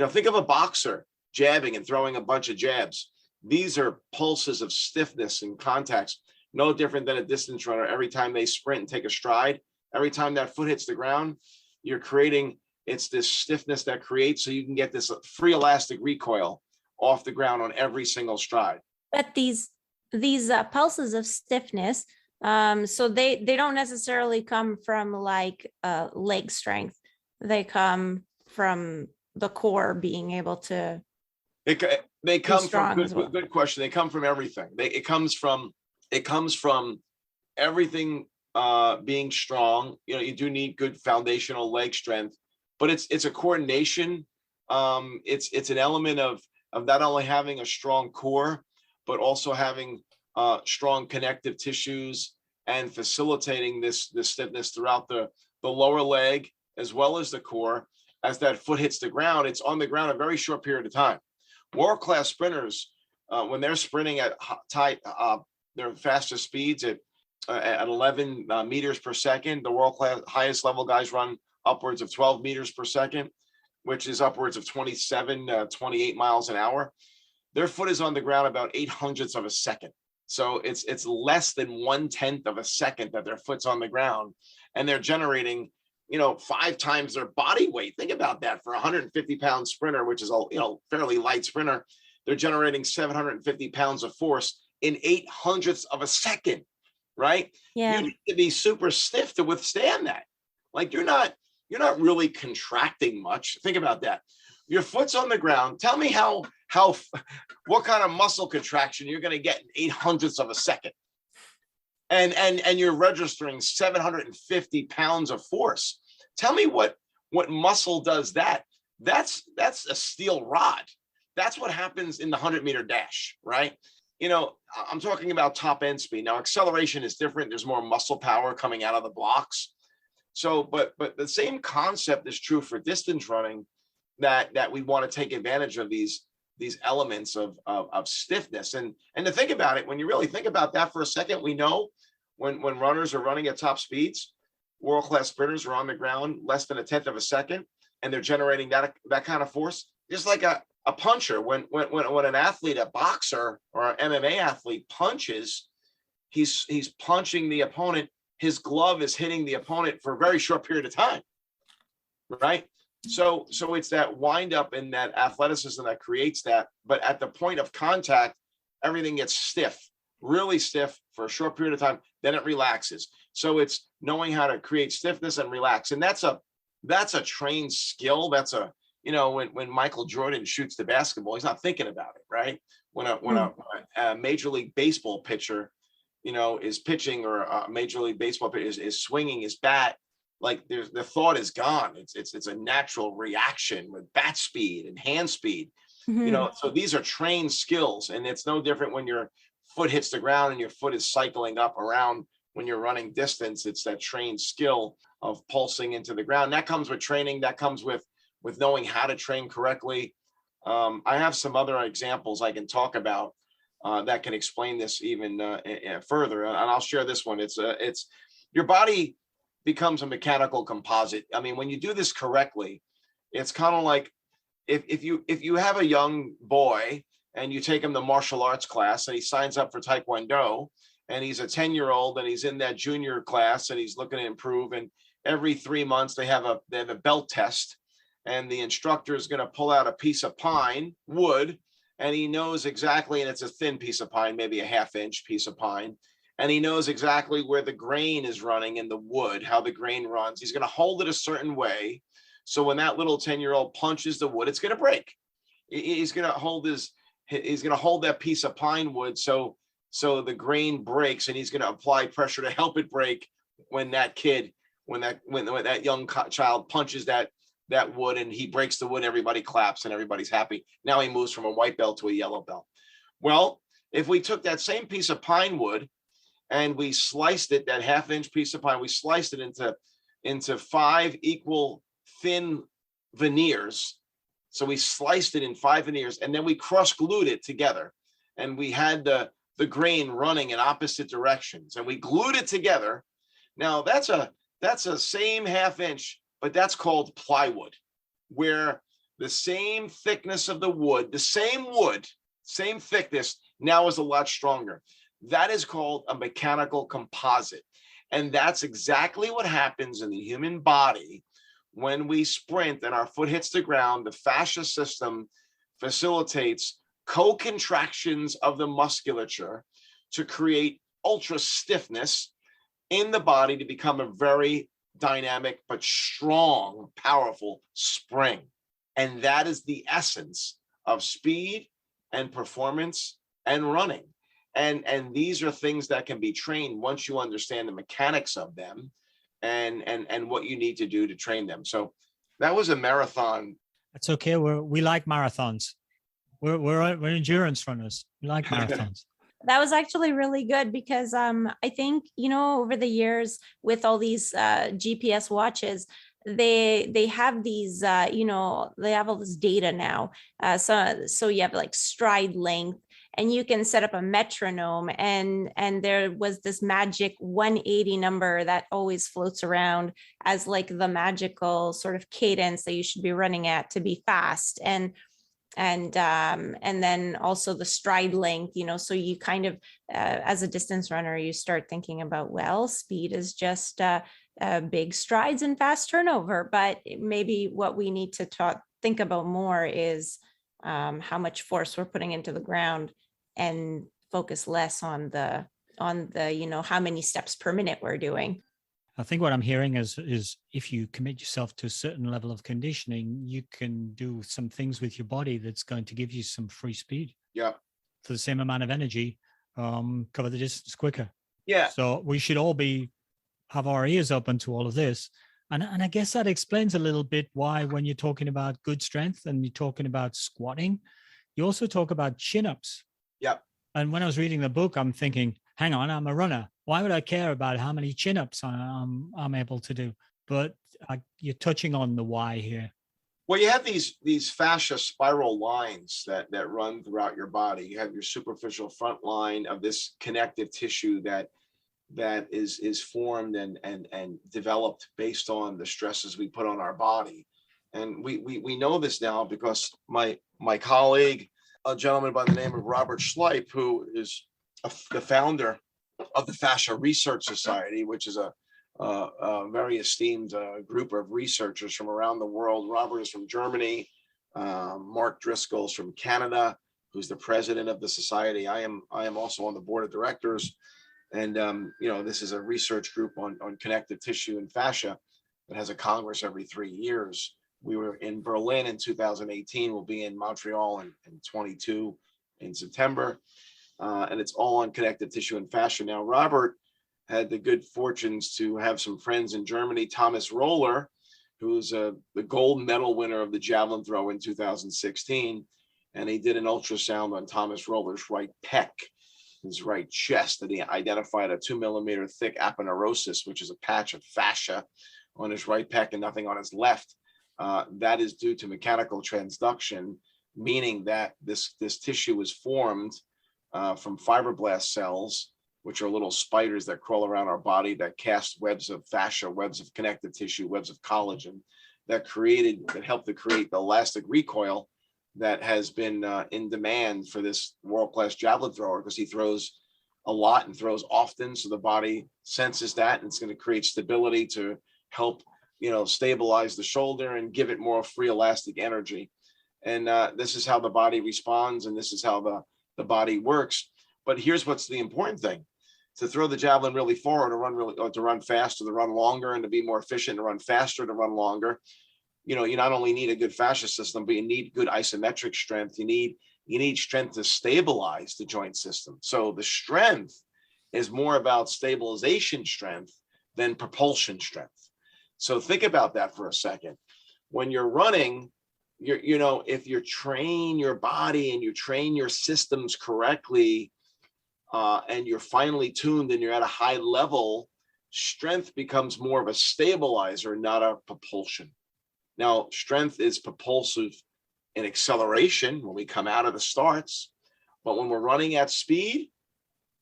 think of a boxer jabbing and throwing a bunch of jabs. These are pulses of stiffness and contacts. No different than a distance runner. Every time they sprint and take a stride, every time that foot hits the ground, you're creating, it's this stiffness that creates, so you can get this free elastic recoil off the ground on every single stride. But these pulses of stiffness, so they don't necessarily come from like leg strength. They come from the core being able to. They come from good question. They come from everything. It comes from everything being strong. You do need good foundational leg strength, but it's a coordination. It's an element of not only having a strong core, but also having strong connective tissues and facilitating this stiffness throughout the lower leg as well as the core. As that foot hits the ground, it's on the ground a very short period of time. World-class sprinters, when they're sprinting at their fastest speeds at 11 meters per second, the world-class highest level guys run upwards of 12 meters per second, which is upwards of 27, 28 miles an hour. Their foot is on the ground about 800ths of a second. So it's less than 1/10 of a second that their foot's on the ground, and they're generating 5 times their body weight. Think about that. For a 150-pound sprinter, which is a fairly light sprinter, they're generating 750 pounds of force in 800ths of a second, right? Yeah. You need to be super stiff to withstand that. Like you're not really contracting much. Think about that. Your foot's on the ground. Tell me what kind of muscle contraction you're going to get in 800ths of a second. And you're registering 750 pounds of force. Tell me what muscle does that. That's a steel rod. That's what happens in the 100-meter dash, right? I'm talking about top end speed. Now, acceleration is different. There's more muscle power coming out of the blocks. So, but the same concept is true for distance running, that we want to take advantage of these elements of stiffness. And to think about it, when you really think about that for a second, we know when runners are running at top speeds, world-class sprinters are on the ground less than 1/10 of a second, and they're generating that kind of force. Just like a puncher, when an athlete, a boxer or an MMA athlete punches, he's punching the opponent. His glove is hitting the opponent for a very short period of time, right? So it's that wind up and that athleticism that creates that. But at the point of contact, everything gets stiff, really stiff for a short period of time. Then it relaxes. So it's knowing how to create stiffness and relax. And that's a trained skill. That's when Michael Jordan shoots the basketball, he's not thinking about it, right? When a Major League Baseball pitcher, is pitching, or a Major League Baseball pitcher is swinging his bat, like the thought is gone. It's a natural reaction with bat speed and hand speed. Mm-hmm. So these are trained skills, and it's no different when your foot hits the ground and your foot is cycling up around when you're running distance. It's that trained skill of pulsing into the ground. That comes with training. That comes with knowing how to train correctly. I have some other examples I can talk about that can explain this even further, and I'll share this one. It's your body becomes a mechanical composite. I mean, when you do this correctly, it's kind of like if you have a young boy and you take him to martial arts class and he signs up for Taekwondo, and he's a 10-year-old and he's in that junior class and he's looking to improve, and every 3 months they have a belt test, and the instructor is going to pull out a piece of pine wood, and he knows exactly, and it's a thin piece of pine, maybe a 1/2-inch piece of pine, and he knows exactly where the grain is running in the wood, how the grain runs. He's going to hold it a certain way, so when that little 10-year-old punches the wood, it's going to break. He's going to hold that piece of pine wood so the grain breaks, and he's going to apply pressure to help it break when that young child punches that wood and he breaks the wood. Everybody claps and everybody's happy. Now he moves from a white belt to a yellow belt. Well, if we took that same piece of pine wood and we sliced it, that 1/2-inch piece of pine, we sliced it into 5 equal thin veneers. So we sliced it in 5 veneers, and then we cross glued it together, and we had the grain running in opposite directions, and we glued it together. Now that's a same 1/2-inch, but that's called plywood, where the same thickness of the wood, the same wood, same thickness, now is a lot stronger. That is called a mechanical composite. And that's exactly what happens in the human body when we sprint and our foot hits the ground. The fascia system facilitates co-contractions of the musculature to create ultra stiffness in the body to become a very dynamic but strong, powerful spring. And that is the essence of speed and performance and running. And these are things that can be trained once you understand the mechanics of them and what you need to do to train them. So that was a marathon. That's okay. We like marathons. We're endurance runners. We like marathons. That was actually really good because I think, over the years with all these GPS watches, they have these, they have all this data now. So you have like stride length, and you can set up a metronome, and there was this magic 180 number that always floats around as like the magical sort of cadence that you should be running at to be fast. And then also the stride length, so you kind of as a distance runner, you start thinking about, well, speed is just big strides and fast turnover, but maybe what we need to think about more is how much force we're putting into the ground, and focus less on the how many steps per minute we're doing. I think what I'm hearing is if you commit yourself to a certain level of conditioning, you can do some things with your body that's going to give you some free speed. Yeah. For the same amount of energy, cover the distance quicker. Yeah. So we should all have our ears open to all of this. And I guess that explains a little bit why when you're talking about good strength and you're talking about squatting, you also talk about chin-ups. Yep. And when I was reading the book, I'm thinking, hang on, I'm a runner. Why would I care about how many chin-ups I'm able to do? But you're touching on the why here. Well, you have these fascia spiral lines that run throughout your body. You have your superficial front line of this connective tissue that is formed and developed based on the stresses we put on our body. And we know this now because my colleague, a gentleman by the name of Robert Schleip, who is the founder of the Fascia Research Society, which is a very esteemed group of researchers from around the world. Robert is from Germany. Mark Driscoll's from Canada, who's the president of the society. I am also on the board of directors. And, this is a research group on connective tissue and fascia that has a congress every 3 years. We were in Berlin in 2018. We'll be in Montreal in 22 in September. And it's all on connective tissue and fascia. Now, Robert had the good fortunes to have some friends in Germany. Thomas Roller, who's the gold medal winner of the javelin throw in 2016. And he did an ultrasound on Thomas Roller's right pec, his right chest, and he identified a 2 millimeter thick aponeurosis, which is a patch of fascia on his right pec and nothing on his left. That is due to mechanical transduction, meaning that this tissue was formed from fibroblast cells, which are little spiders that crawl around our body that cast webs of fascia, webs of connective tissue, webs of collagen that helped to create the elastic recoil that has been in demand for this world-class javelin thrower, because he throws a lot and throws often. So the body senses that, and it's going to create stability to help, stabilize the shoulder and give it more free elastic energy. And this is how the body responds, and this is how the body works. But here's what's the important thing: to throw the javelin really far, or to run fast, or to run longer, and to be more efficient, to run faster, to run longer. You not only need a good fascia system, but you need good isometric strength. You need strength to stabilize the joint system. So the strength is more about stabilization strength than propulsion strength. So think about that for a second. When you're running, if you train your body and you train your systems correctly, and you're finely tuned and you're at a high level, strength becomes more of a stabilizer, not a propulsion. Now, strength is propulsive in acceleration when we come out of the starts, but when we're running at speed,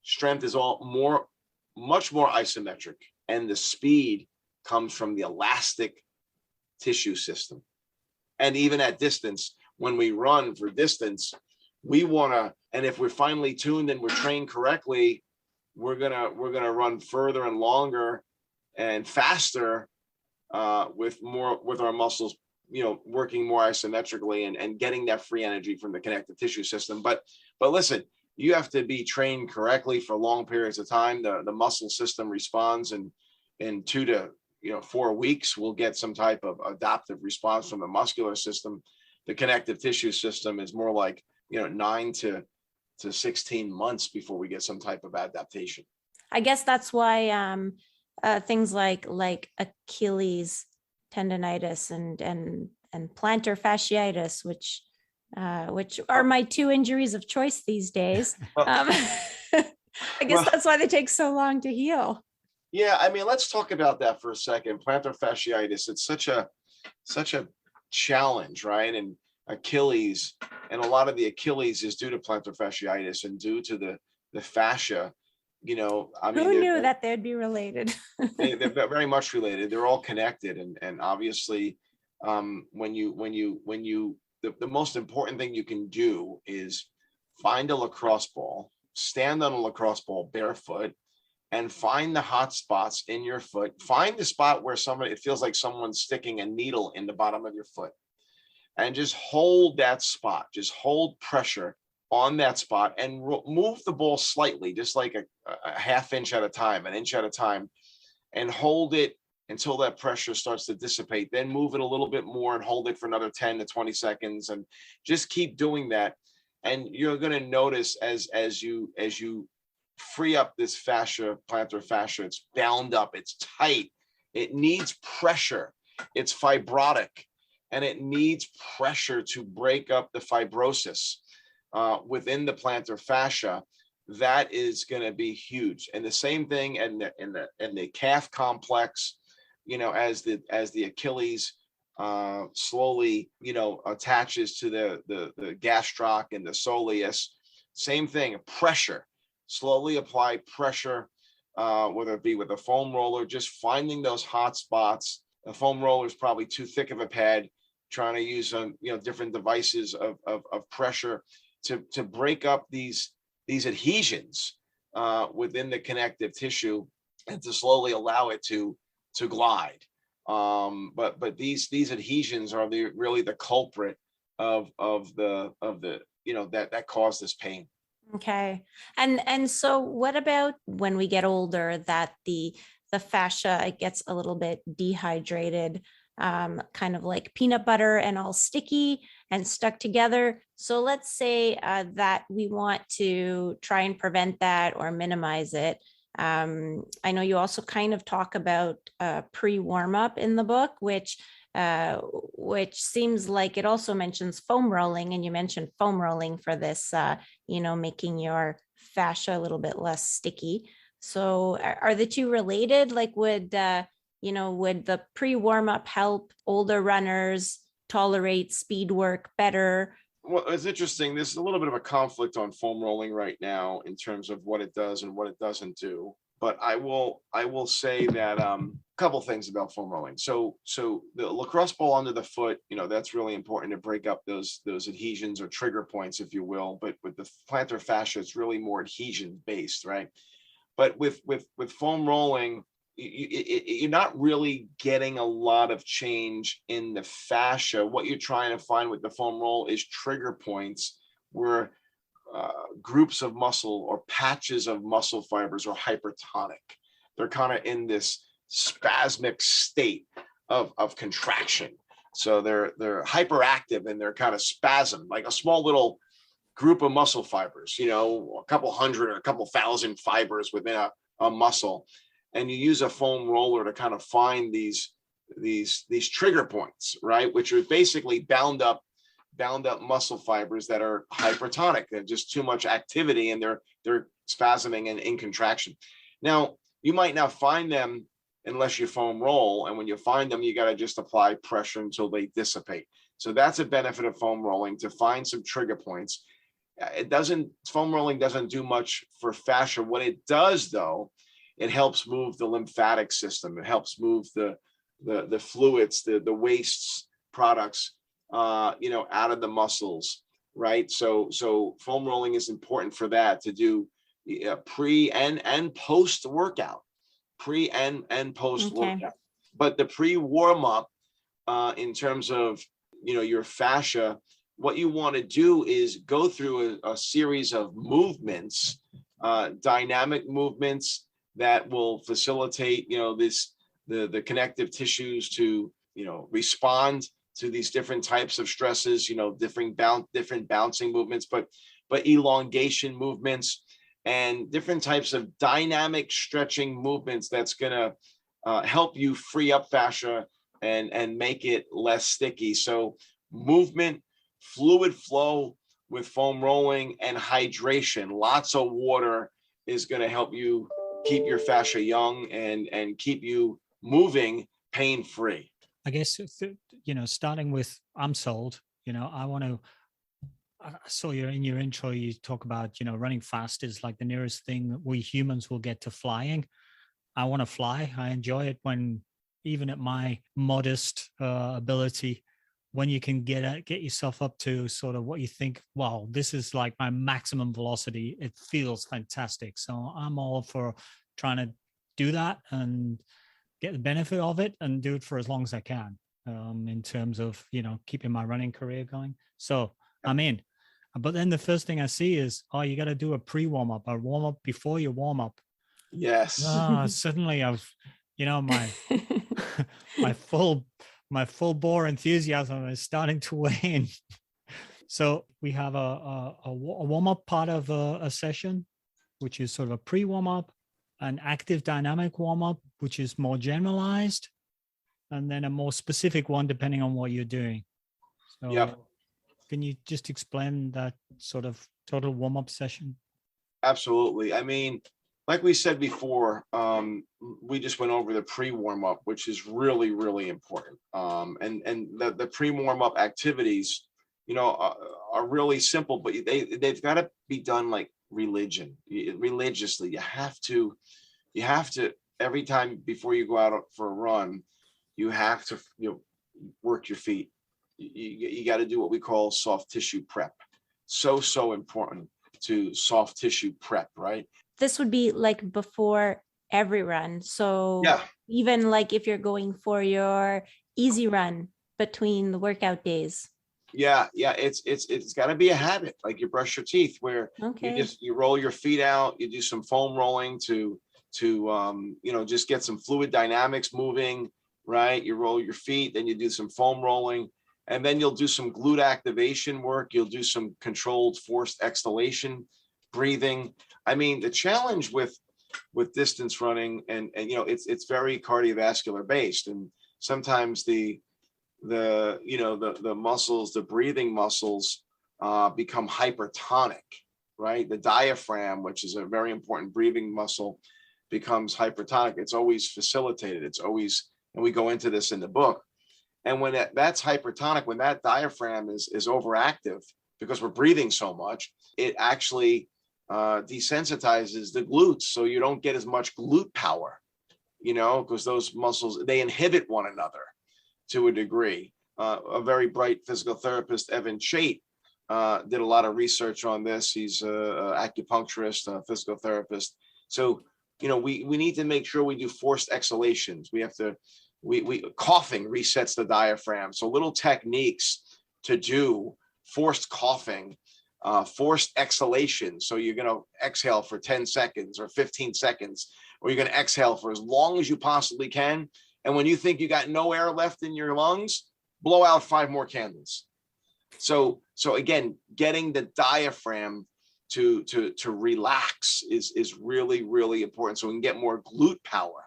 strength is much more isometric, and the speed comes from the elastic tissue system. And even at distance, when we run for distance, we want to, and if we're finely tuned and we're trained correctly, we're gonna run further and longer and faster, with our muscles, working more isometrically and getting that free energy from the connective tissue system. But listen, you have to be trained correctly for long periods of time. The muscle system responds, and in 2 to 4 weeks, we'll get some type of adaptive response from the muscular system. The connective tissue system is more like 9 to 16 months before we get some type of adaptation. I guess that's why things like Achilles tendonitis and plantar fasciitis, which which are my two injuries of choice these days. I guess Well, that's why they take so long to heal. yeah, I mean, let's talk about that for a second. Plantar fasciitis, it's such a challenge, right? And Achilles, and a lot of the Achilles is due to plantar fasciitis and due to the fascia. I mean, Who knew that they'd be related? they're very much related. They're all connected, and obviously, the most important thing you can do is find a lacrosse ball, stand on a lacrosse ball barefoot, and find the hot spots in your foot. Find the spot where it feels like someone's sticking a needle in the bottom of your foot, and just hold that spot. Just hold pressure on that spot and move the ball slightly, just like a half inch at a time, an inch at a time, and hold it until that pressure starts to dissipate. Then move it a little bit more and hold it for another 10 to 20 seconds, and just keep doing that. And you're going to notice as you free up this fascia, plantar fascia, it's bound up, it's tight, it needs pressure, it's fibrotic, and it needs pressure to break up the fibrosis within the plantar fascia. That is going to be huge. And the same thing in the calf complex, as the Achilles slowly, attaches to the gastroc and the soleus. Same thing, pressure. Slowly apply pressure, whether it be with a foam roller, just finding those hot spots. The foam roller is probably too thick of a pad. Trying to use different devices of pressure to break up these adhesions within the connective tissue, and to slowly allow it to glide. But these adhesions are really the culprit of the that cause this pain. Okay. And so what about when we get older, that the fascia gets a little bit dehydrated, kind of like peanut butter and all sticky and stuck together? So let's say that we want to try and prevent that or minimize it. I know you also kind of talk about pre-warm-up in the book, which seems like it also mentions foam rolling, and you mentioned foam rolling for this, making your fascia a little bit less sticky. So are the two related? Like would the pre-warm-up help older runners tolerate speed work better? Well, it's interesting. There's a little bit of a conflict on foam rolling right now in terms of what it does and what it doesn't do. But I will say that a couple things about foam rolling. So the lacrosse ball under the foot, that's really important to break up those adhesions or trigger points, if you will. But with the plantar fascia, it's really more adhesion based, right? But with foam rolling, you're not really getting a lot of change in the fascia. What you're trying to find with the foam roll is trigger points where groups of muscle or patches of muscle fibers are hypertonic. They're kind of in this spasmic state of contraction. So they're hyperactive and they're kind of spasm, like a small little group of muscle fibers, a couple hundred or a couple thousand fibers within a muscle. And you use a foam roller to kind of find these trigger points, right? Which are basically bound up muscle fibers that are hypertonic. They're just too much activity and they're spasming and in contraction. Now, you might not find them unless you foam roll. And when you find them, you got to just apply pressure until they dissipate. So that's a benefit of foam rolling, to find some trigger points. Foam rolling doesn't do much for fascia. What it does, though, it helps move the lymphatic system. It helps move the fluids, the waste products, out of the muscles, right? So foam rolling is important for that, to do pre and post workout, pre and post workout. Okay. But the pre warm up, in terms of your fascia, what you want to do is go through a series of movements, dynamic movements that will facilitate, the connective tissues to, respond to these different types of stresses, different bouncing movements, but elongation movements and different types of dynamic stretching movements that's going to help you free up fascia and make it less sticky. So movement fluid flow with foam rolling and hydration. Lots of water is going to help you keep your fascia young and keep you moving pain-free. I guess, starting with, I'm sold, I saw in your intro, you talk about, running fast is like the nearest thing that we humans will get to flying. I want to fly. I enjoy it when, even at my modest ability, when you can get yourself up to sort of what you think, wow, this is like my maximum velocity. It feels fantastic. So I'm all for trying to do that and get the benefit of it and do it for as long as I can, in terms of, keeping my running career going. So I'm in. But then the first thing I see is, you got to do a pre-warm-up, a warm-up before your warm-up. Yes. Suddenly I've, my my full bore enthusiasm is starting to wane. So we have a warm-up part of a session, which is sort of a pre-warm-up, an active dynamic warm-up, which is more generalized, and then a more specific one depending on what you're doing. So yep. Can you just explain that sort of total warm-up session? Absolutely. I mean, like we said before, we just went over the pre-warm-up, which is really, really important. And the pre-warm-up activities, are really simple, but they've got to be done like religiously. You have to, every time before you go out for a run, you have to, work your feet. You got to do what we call soft tissue prep. So important to soft tissue prep, right? This would be like before every run. So yeah, even like if you're going for your easy run between the workout days. Yeah. It's got to be a habit, like you brush your teeth, where you roll your feet out, you do some foam rolling to just get some fluid dynamics moving, right? You roll your feet, then you do some foam rolling, and then you'll do some glute activation work. You'll do some controlled forced exhalation breathing. I mean, the challenge with distance running, and it's very cardiovascular based, and sometimes the muscles, the breathing muscles, become hypertonic, right? The diaphragm, which is a very important breathing muscle, becomes hypertonic. It's always facilitated. It's always, and we go into this in the book. And when that's hypertonic, when that diaphragm is overactive, because we're breathing so much, it actually desensitizes the glutes. So you don't get as much glute power, because those muscles, they inhibit one another to a degree. A very bright physical therapist, Evan Chait, did a lot of research on this. He's an acupuncturist, a physical therapist. So, we need to make sure we do forced exhalations. We have to, coughing resets the diaphragm. So little techniques to do forced coughing, forced exhalation. So you're going to exhale for 10 seconds or 15 seconds, or you're going to exhale for as long as you possibly can. And when you think you got no air left in your lungs, blow out 5 more candles. So again, getting the diaphragm to relax is really, really important, so we can get more glute power.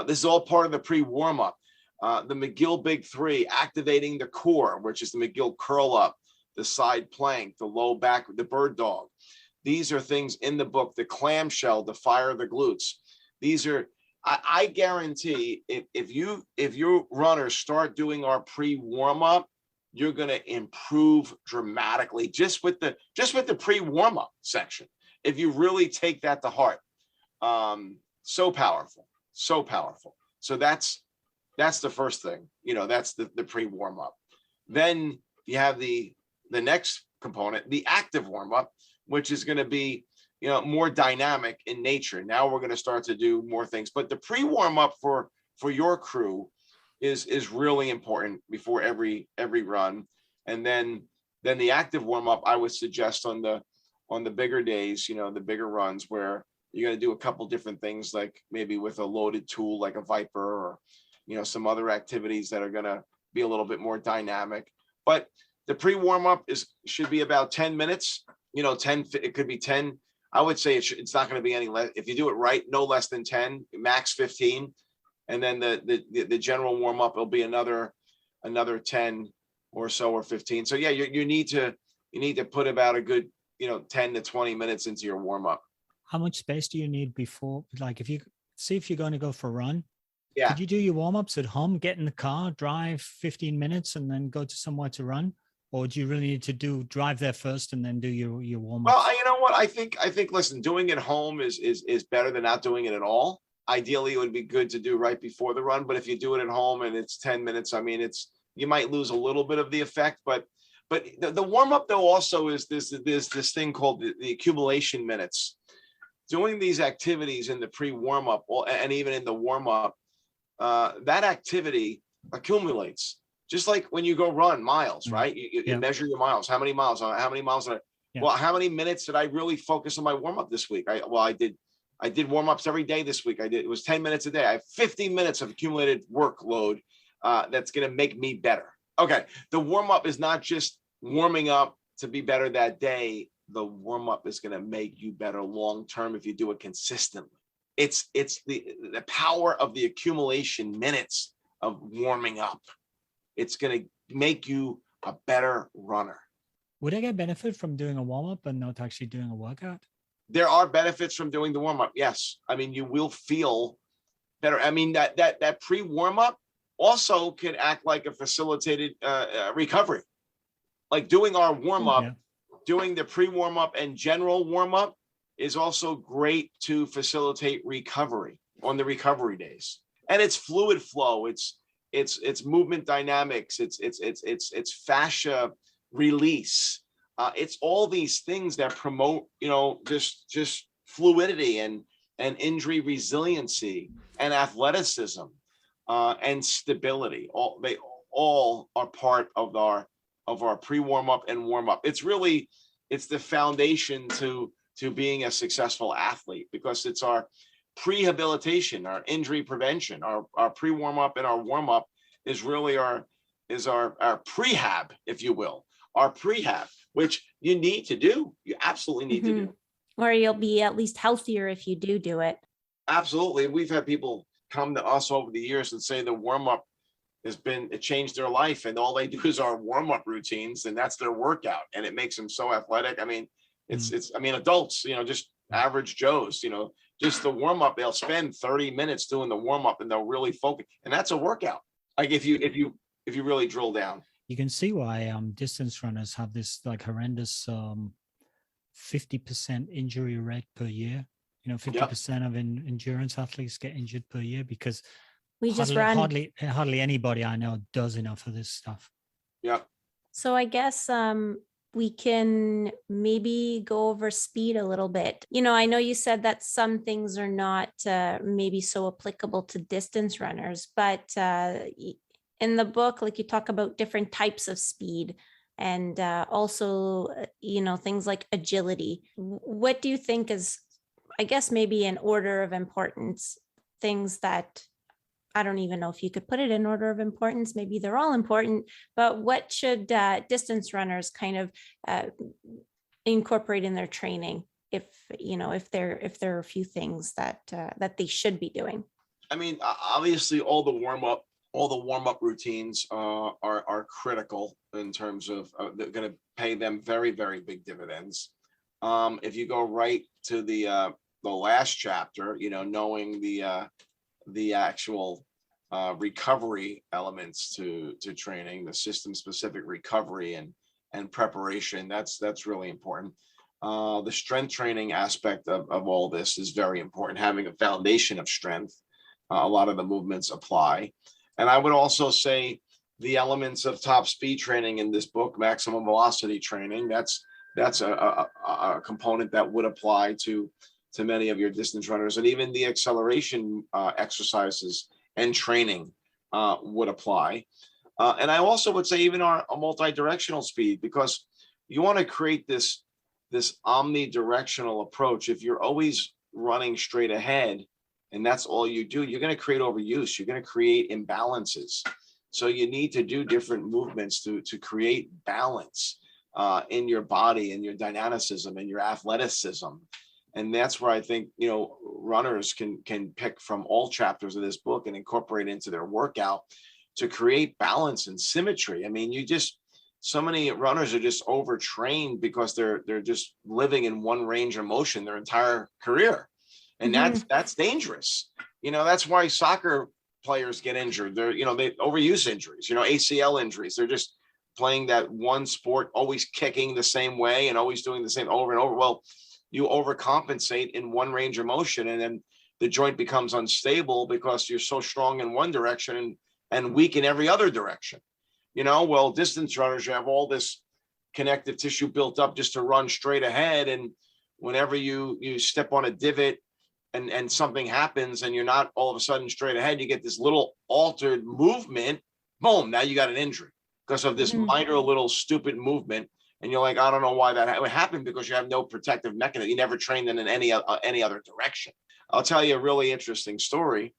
This is all part of the pre-warm-up. The McGill Big 3, activating the core, which is the McGill curl up, the side plank, the low back, the bird dog. These are things in the book, the clamshell, the fire the glutes. These are, I guarantee, if you runners start doing our pre-warm-up, you're going to improve dramatically just with the pre-warm-up section. If you really take that to heart, so powerful. So that's the first thing, that's the pre-warm-up. Then you have the next component, the active warm-up, which is going to be, more dynamic in nature. Now we're going to start to do more things, but the pre-warm-up for your crew is really important before every run. And then the active warm-up, I would suggest on the bigger days, the bigger runs, where you're going to do a couple different things, like maybe with a loaded tool like a Viper, or some other activities that are going to be a little bit more dynamic. But the pre-warm-up should be about 10 minutes. 10, it could be 10. I would say it's not going to be any less. If you do it right, no less than 10, max 15. And then the general warm-up will be another 10 or so, or 15. So yeah, you need to put about a good, 10 to 20 minutes into your warm up. How much space do you need before, like if you're going to go for a run, Yeah. could you do your warm-ups at home, get in the car, drive 15 minutes and then go to somewhere to run? Or do you really need to drive there first and then do your warm-ups? Well, you know what? I think, listen, doing it home is better than not doing it at all. Ideally, it would be good to do right before the run, but if you do it at home and it's 10 minutes, I mean, you might lose a little bit of the effect, but the warm up though also is this thing called the accumulation minutes. Doing these activities in the pre-warm up and even in the warm up, that activity accumulates. Just like when you go run miles, right? You measure your miles. How many miles? How many miles? Well, how many minutes did I really focus on my warm up this week? I did warm ups every day this week. It was 10 minutes a day. I have 15 minutes of accumulated workload that's going to make me better. Okay. The warm up is not just warming up to be better that day. The warm up is going to make you better long term if you do it consistently. It's the power of the accumulation minutes of warming up. It's going to make you a better runner. Would I get benefit from doing a warm up and not actually doing a workout? There are benefits from doing the warm up. Yes. I mean, you will feel better. I mean, that pre warm up also can act like a facilitated recovery. Like doing our warm up, doing the pre warm up and general warm up is also great to facilitate recovery on the recovery days. And it's fluid flow. It's movement dynamics. It's fascia release. It's all these things that promote, just fluidity and injury resiliency and athleticism and stability. They all are part of our pre-warm up and warm up. It's the foundation to being a successful athlete, because it's our prehabilitation, our injury prevention, our pre-warm up and our warm up is really our prehab, if you will, our prehab, which you need to do. You absolutely need to do. Or you'll be at least healthier if you do it. Absolutely. We've had people come to us over the years and say the warm up it changed their life, and all they do is our warm up routines, and that's their workout, and it makes them so athletic. I mean, adults, just average Joes, just the warm up, they'll spend 30 minutes doing the warm up and they'll really focus, and that's a workout. Like if you really drill down, you can see why distance runners have this like horrendous 50% injury rate per year. 50% of endurance athletes get injured per year, because hardly anybody I know does enough of this stuff. Yeah. So I guess we can maybe go over speed a little bit. I know you said that some things are not maybe so applicable to distance runners, but in the book, like you talk about different types of speed and also, things like agility. What do you think is, I guess, maybe in order of importance, things that I don't even know if you could put it in order of importance. Maybe they're all important, but what should distance runners kind of incorporate in their training if there are a few things that they should be doing? I mean, obviously all the warm up routines are critical in terms of they're going to pay them very, very big dividends. If you go right to the last chapter, knowing the actual recovery elements to training, the system specific recovery and preparation, that's really important. The strength training aspect of all this is very important, having a foundation of strength. A lot of the movements apply. And I would also say the elements of top speed training in this book, maximum velocity training, that's a component that would apply to many of your distance runners, and even the acceleration exercises and training would apply. And I also would say even a multi-directional speed, because you want to create this omnidirectional approach. If you're always running straight ahead and that's all you do, you're going to create overuse. You're going to create imbalances. So you need to do different movements to create balance in your body and your dynamicism and your athleticism. And that's where I think, runners can pick from all chapters of this book and incorporate into their workout to create balance and symmetry. I mean, so many runners are just overtrained because they're just living in one range of motion their entire career. And that's dangerous. That's why soccer players get injured. They overuse injuries, ACL injuries. They're just playing that one sport, always kicking the same way and always doing the same over and over. Well, you overcompensate in one range of motion, and then the joint becomes unstable because you're so strong in one direction and weak in every other direction. Well, distance runners, you have all this connective tissue built up just to run straight ahead. And whenever you step on a divot and something happens and you're not all of a sudden straight ahead, you get this little altered movement, boom, now you got an injury because of this minor little stupid movement. And you're like, I don't know why that happened, because you have no protective mechanism. You never trained in any other direction. I'll tell you a really interesting story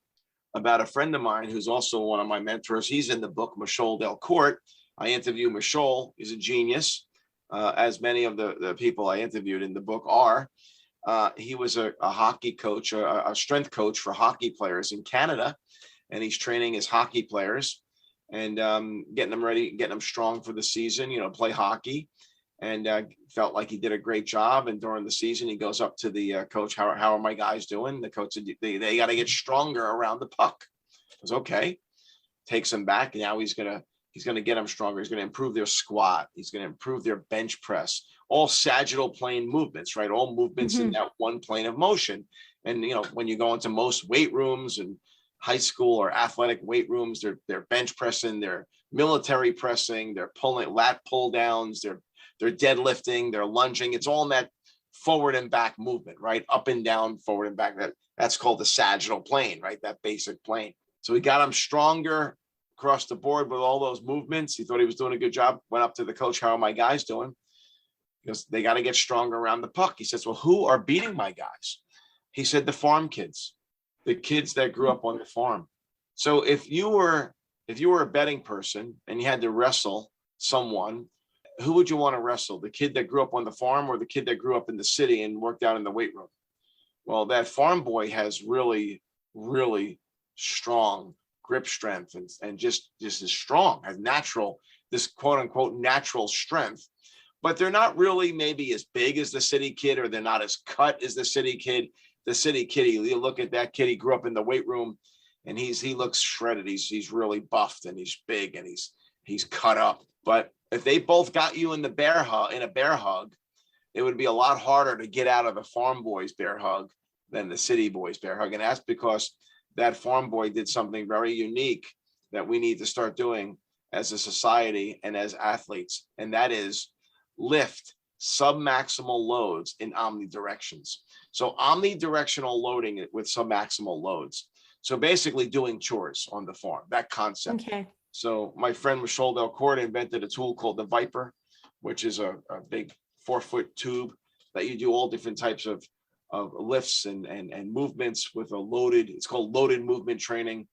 about a friend of mine who's also one of my mentors. He's in the book, Michel Delcourt. I interview Michel. He's a genius, as many of the people I interviewed in the book are. He was a hockey coach, a strength coach for hockey players in Canada, and he's training his hockey players and getting them ready, getting them strong for the season, play hockey. And felt like he did a great job. And during the season, he goes up to the coach, how are my guys doing? The coach said, they got to get stronger around the puck. I was okay. Takes them back. And now he's going to get them stronger. He's going to improve their squat. He's going to improve their bench press, all sagittal plane movements, right? All movements in that one plane of motion. And, when you go into most weight rooms and high school or athletic weight rooms, they're bench pressing, they're military pressing, they're pulling lat pull downs, they're deadlifting, they're lunging. It's all in that forward and back movement, right? Up and down, forward and back. That's called the sagittal plane, right? That basic plane. So he got him stronger across the board with all those movements. He thought he was doing a good job. Went up to the coach, how are my guys doing? He goes, they got to get stronger around the puck. He says, well, who are beating my guys? He said, the farm kids, the kids that grew up on the farm. So if you were a betting person and you had to wrestle someone, who would you want to wrestle? The kid that grew up on the farm or the kid that grew up in the city and worked out in the weight room? Well, that farm boy has really, really strong grip strength and just is strong, has this quote unquote natural strength, but they're not really maybe as big as the city kid, or they're not as cut as the city kid. The city kid, you look at that kid, he grew up in the weight room and he looks shredded. He's really buffed and he's big and he's cut up. But if they both got you in a bear hug, it would be a lot harder to get out of the farm boy's bear hug than the city boy's bear hug. And that's because that farm boy did something very unique that we need to start doing as a society and as athletes. And that is lift submaximal loads in omnidirections. So omnidirectional loading with submaximal loads. So basically doing chores on the farm, that concept. Okay. So my friend Michel Delcourt invented a tool called the Viper, which is a big 4-foot tube that you do all different types of lifts and movements with it's called loaded movement training.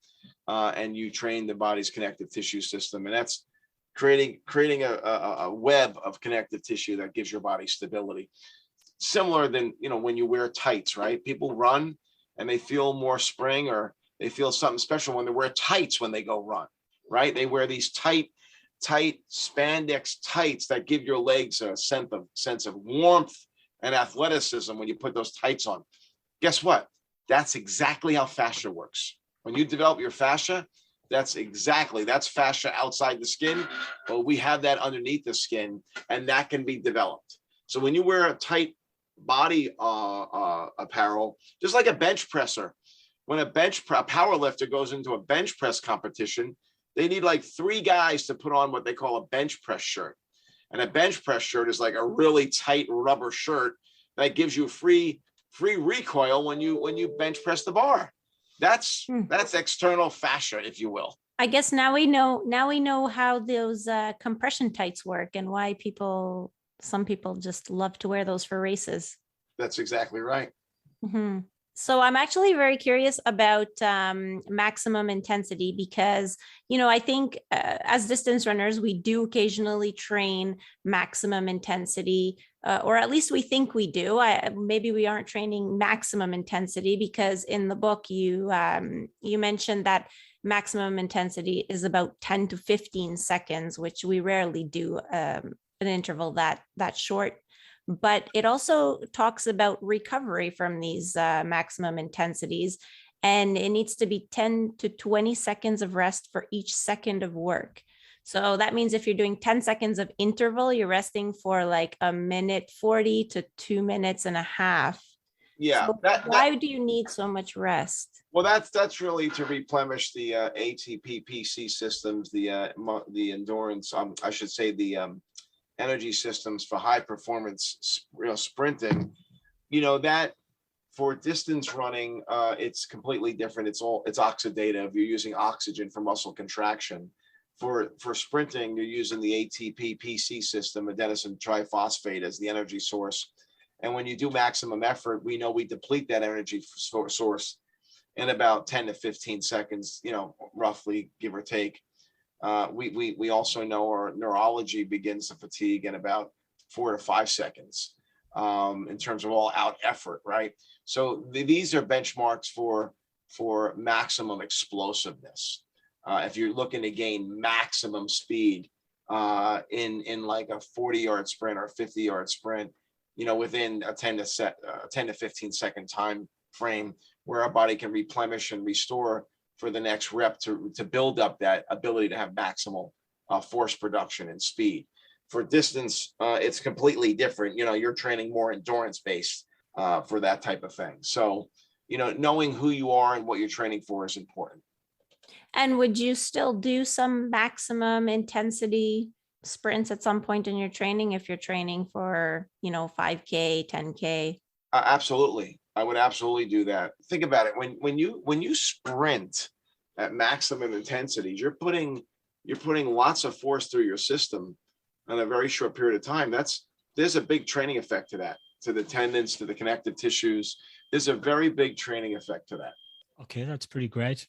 And you train the body's connective tissue system. And that's creating a web of connective tissue that gives your body stability. Similar than, when you wear tights, right? People run and they feel more spring, or they feel something special when they wear tights when they go run. Right? They wear these tight spandex tights that give your legs a sense of warmth and athleticism when you put those tights on. Guess what? That's exactly how fascia works. When you develop your fascia, that's fascia outside the skin, but we have that underneath the skin, and that can be developed. So when you wear a tight body apparel, just like a bench presser, when a power lifter goes into a bench press competition, they need like 3 guys to put on what they call a bench press shirt. And a bench press shirt is like a really tight rubber shirt that gives you free recoil when you bench press the bar. That's external fascia, if you will. I guess now we know how those compression tights work and why some people just love to wear those for races. That's exactly right. Mm-hmm. So I'm actually very curious about maximum intensity because, I think as distance runners, we do occasionally train maximum intensity, or at least we think we do. Maybe we aren't training maximum intensity because in the book you mentioned that maximum intensity is about 10 to 15 seconds, which we rarely do an interval that short. But it also talks about recovery from these maximum intensities, and it needs to be 10 to 20 seconds of rest for each second of work. So that means if you're doing 10 seconds of interval, you're resting for like a minute 40 to 2.5 minutes. Yeah. So why do you need so much rest? Well, that's really to replenish the ATP PC systems, the endurance. I should say the energy systems for high performance, sprinting. That for distance running, it's completely different. It's oxidative. You're using oxygen for muscle contraction. For sprinting, you're using the ATP PC system, adenosine triphosphate, as the energy source. And when you do maximum effort, we know we deplete that energy source in about 10 to 15 seconds, roughly, give or take. We also know our neurology begins to fatigue in about 4 to 5 seconds in terms of all out effort, right? So these are benchmarks for maximum explosiveness. If you're looking to gain maximum speed in like a 40-yard sprint or 50-yard sprint, within a 10 to 15 second time frame, where our body can replenish and restore for the next rep to build up that ability to have maximal force production and speed. For distance, it's completely different. You're training more endurance based for that type of thing. So, knowing who you are and what you're training for is important. And would you still do some maximum intensity sprints at some point in your training if you're training for, 5K, 10K? Absolutely. I would absolutely do that. Think about it. When you sprint at maximum intensities, you're putting lots of force through your system in a very short period of time. There's a big training effect to that, to the tendons, to the connective tissues. There's a very big training effect to that. Okay, that's pretty great.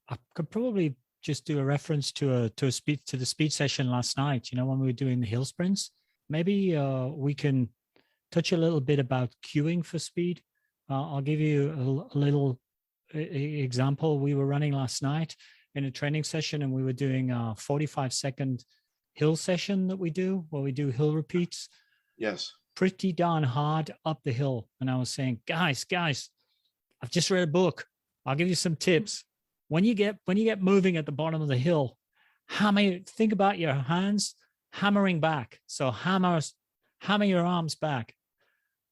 I could probably just do a reference to the speed session last night. When we were doing the hill sprints, maybe we can touch a little bit about cueing for speed. I'll give you a little example. We were running last night in a training session, and we were doing a 45-second hill session that we do, where we do hill repeats. Yes. Pretty darn hard up the hill. And I was saying, guys, I've just read a book. I'll give you some tips. When you get moving at the bottom of the hill, think about your hands hammering back. So hammer your arms back.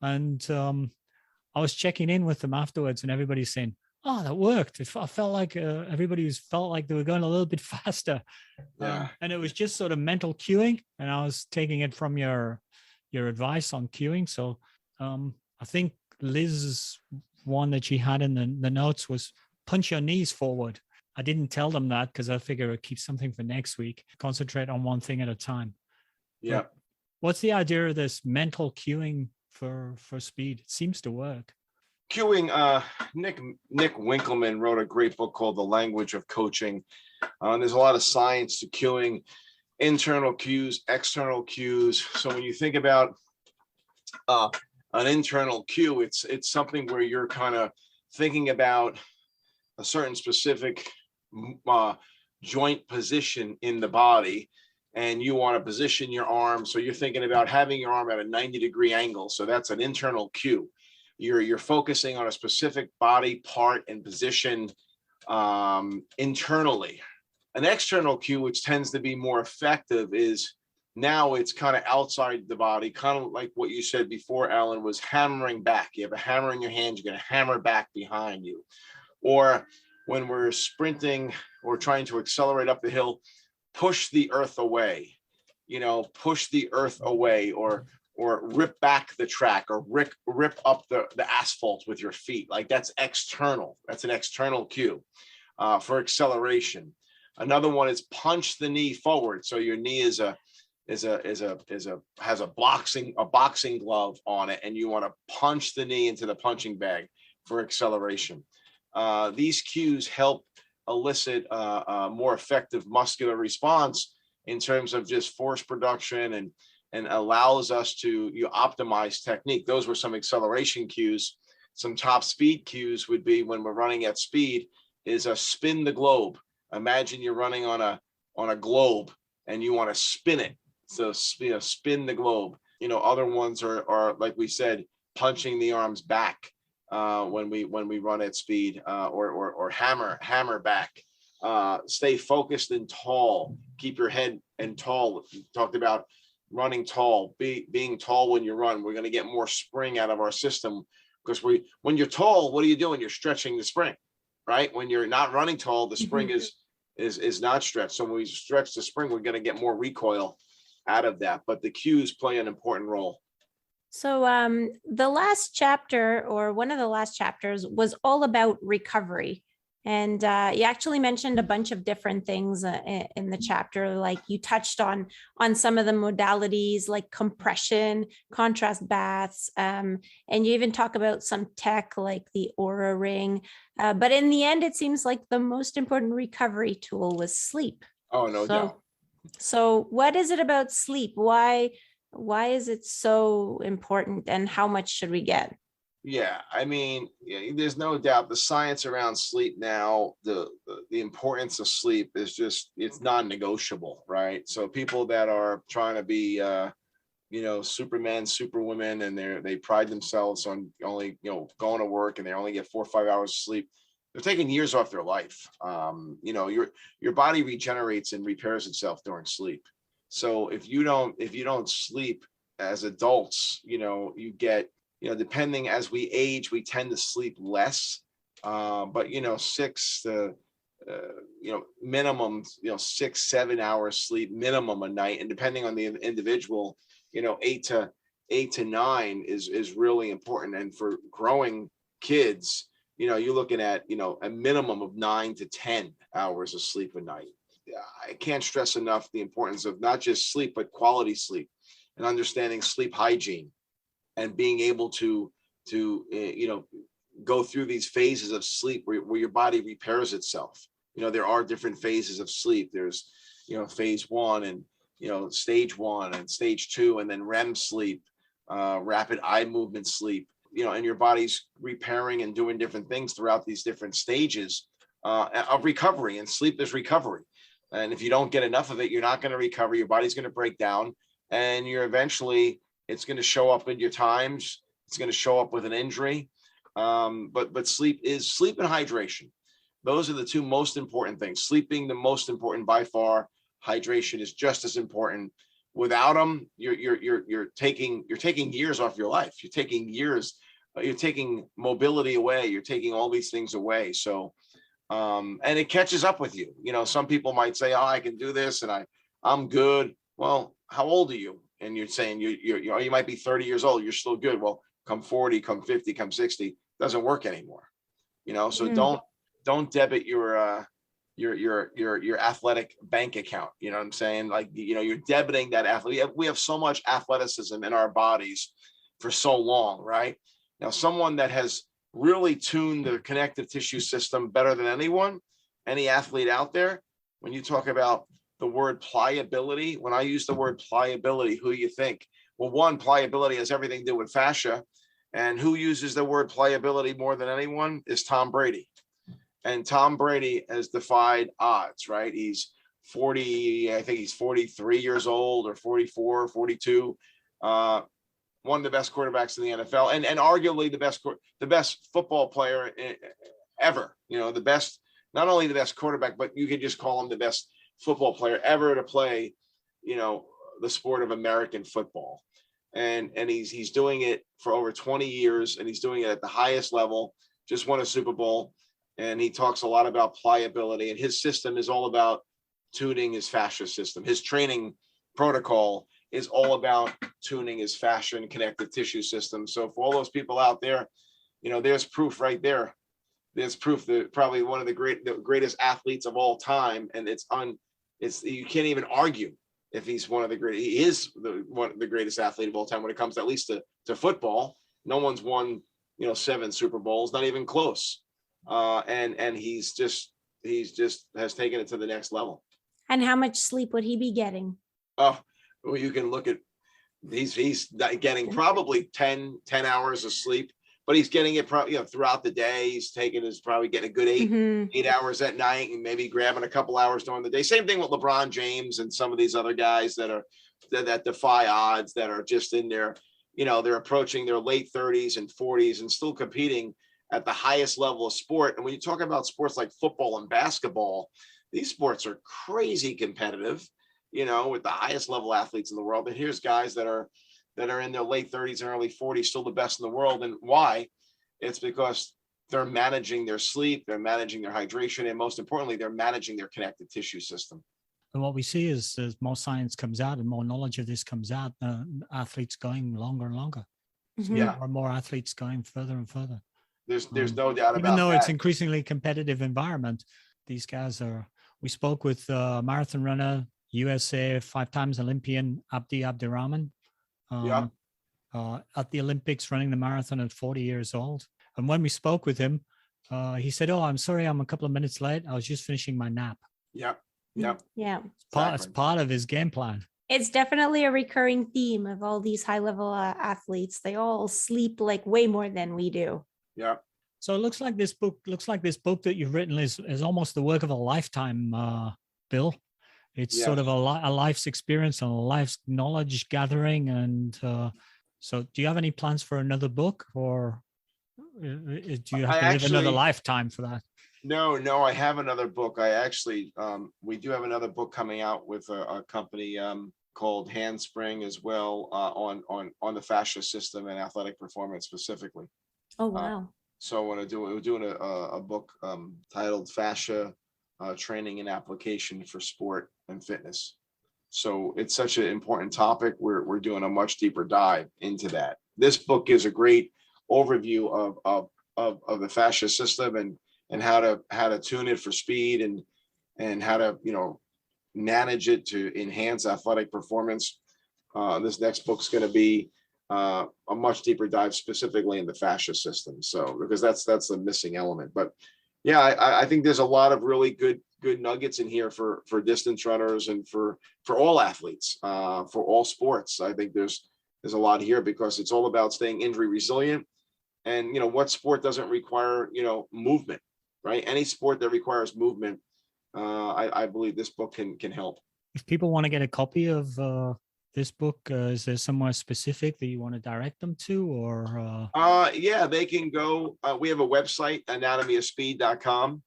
And I was checking in with them afterwards, and everybody's saying, "Oh, that worked." I felt like everybody felt like they were going a little bit faster. Yeah. And it was just sort of mental cueing, and I was taking it from your advice on cueing. So I think Liz's one that she had in the notes was punch your knees forward. I didn't tell them that because I figure I'd keep something for next week. Concentrate on one thing at a time. Yeah. But what's the idea of this mental cueing for speed? It seems to work. Cueing, Nick Winkelman wrote a great book called The Language of Coaching. There's a lot of science to cueing, internal cues, external cues. So when you think about an internal cue, it's something where you're kind of thinking about a certain specific joint position in the body, and you want to position your arm. So you're thinking about having your arm at a 90-degree angle. So that's an internal cue. You're focusing on a specific body part and position internally. An external cue, which tends to be more effective, is now it's kind of outside the body, kind of like what you said before, Alan, was hammering back. You have a hammer in your hand, you're going to hammer back behind you. Or when we're sprinting or trying to accelerate up the hill, push the earth away, push the earth away, or rip back the track, or rip up the asphalt with your feet. Like that's external. That's an external cue for acceleration. Another one is punch the knee forward. So your knee has a boxing glove on it, and you want to punch the knee into the punching bag for acceleration. These cues help elicit a more effective muscular response in terms of just force production and allows us to optimize technique. Those were some acceleration cues. Some top speed cues would be when we're running at speed, is a spin the globe. Imagine you're running on a globe and you want to spin it. So, spin the globe. Other ones are like we said, punching the arms back when we run at speed, or hammer back. Stay focused and tall. Keep your head and tall. We talked about running tall, being tall when you run. We're going to get more spring out of our system, because when you're tall, what are you doing? You're stretching the spring, right? When you're not running tall, the spring is not stretched. So when we stretch the spring, we're going to get more recoil out of that. But the cues play an important role. So the last chapter, or one of the last chapters, was all about recovery. And you actually mentioned a bunch of different things in the chapter, like you touched on some of the modalities like compression, contrast baths, and you even talk about some tech like the Aura ring. But in the end, it seems like the most important recovery tool was sleep. Oh, no doubt. So what is it about sleep? Why is it so important, and how much should we get? Yeah, I mean, there's no doubt the science around sleep now, the importance of sleep is just, it's non-negotiable, right? So people that are trying to be, Supermen, Superwomen, and they pride themselves on only, going to work and they only get 4 or 5 hours of sleep, they're taking years off their life. Your body regenerates and repairs itself during sleep. So if you don't sleep as adults, you get, depending as we age, we tend to sleep less. But 6 to minimum, 6-7 hours sleep minimum a night, and depending on the individual, 8 to 9 is really important. And for growing kids, you're looking at a minimum of 9 to 10 hours of sleep a night. I can't stress enough the importance of not just sleep, but quality sleep, and understanding sleep hygiene, and being able to go through these phases of sleep where your body repairs itself. There are different phases of sleep. There's phase 1 and stage 1 and stage 2, and then REM sleep, rapid eye movement sleep. And your body's repairing and doing different things throughout these different stages of recovery. And sleep is recovery. And if you don't get enough of it, you're not going to recover. Your body's going to break down, and it's going to show up in your times. It's going to show up with an injury. But sleep and hydration. Those are the two most important things. Sleep being the most important by far. Hydration is just as important. Without them, you're taking years off your life. You're taking years. You're taking mobility away. You're taking all these things away. So, and it catches up with you. Some people might say, "Oh, I can do this, and I'm good." Well, how old are you? And you're saying you might be 30 years old. You're still good. Well, come 40, come 50, come 60, doesn't work anymore. So don't debit your athletic bank account. You know what I'm saying? Like, you're debiting that athlete. We have so much athleticism in our bodies for so long, right? Now, someone that has really tuned the connective tissue system better than any athlete out there, when you talk about the word pliability, when I use the word pliability, who you think? Well, one, pliability has everything to do with fascia. And who uses the word pliability more than anyone is Tom Brady. And Tom Brady has defied odds, right? He's 40, I think he's 43 years old, or 44, 42. One of the best quarterbacks in the NFL, and arguably the best football player ever. The best, not only the best quarterback, but you could just call him the best football player ever to play, the sport of American football. And he's doing it for over 20 years, and he's doing it at the highest level. Just won a Super Bowl, and he talks a lot about pliability, and his system is all about tuning his fascia system. His training protocol is all about tuning his fascia and connective tissue system. So for all those people out there, there's proof right there. There's proof that probably one of the greatest athletes of all time, and you can't even argue if he's one of the great. He is one of the greatest athlete of all time when it comes to, at least to football. No one's won 7 Super Bowls, not even close. And he's just has taken it to the next level. And how much sleep would he be getting? Oh, well, you can look at, he's getting probably 10 hours of sleep, but he's getting it probably, throughout the day. He's probably getting a good Mhm. 8 hours at night, and maybe grabbing a couple hours during the day. Same thing with LeBron James and some of these other guys that defy odds, that are just in their, they're approaching their late 30s and 40s and still competing at the highest level of sport. And when you talk about sports like football and basketball, these sports are crazy competitive, with the highest level athletes in the world. And here's guys that are in their late 30s and early 40s, still the best in the world. And why? It's because they're managing their sleep, they're managing their hydration, and most importantly, they're managing their connective tissue system. And what we see is, as more science comes out and more knowledge of this comes out, athletes going longer and longer. So Mhm. more and more athletes going further and further. There's no doubt about that. Even though it's increasingly competitive environment, these guys are. We spoke with marathon runner, USA 5 times Olympian Abdi Abdirahman, at the Olympics, running the marathon at 40 years old. And when we spoke with him, he said, "Oh, I'm sorry, I'm a couple of minutes late. I was just finishing my nap." Yep. Yeah. It's part of his game plan. It's definitely a recurring theme of all these high level athletes. They all sleep like way more than we do. Yeah. So it looks like this book that you've written is almost the work of a lifetime, Bill. It's sort of a life's experience and a life's knowledge gathering. And so do you have any plans for another book, or do you have to live another lifetime for that? No, I have another book. I actually, we do have another book coming out with a company called Handspring as well, on the fascia system and athletic performance specifically. Oh, wow. So we're doing a book titled Fascia Training and Application for Sport and Fitness. So it's such an important topic. We're doing a much deeper dive into that. This book gives a great overview of the fascia system and how to tune it for speed and how to manage it to enhance athletic performance. This next book's going to be a much deeper dive specifically in the fascia system. So because that's the missing element. But yeah, I think there's a lot of really good nuggets in here for distance runners and for all athletes, for all sports. I think there's a lot here because it's all about staying injury resilient. And what sport doesn't require movement, right? Any sport that requires movement, I believe this book can help. If people want to get a copy of this book, is there somewhere specific that you want to direct them to, or? Yeah, they can go. We have a website, anatomyofspeed.com.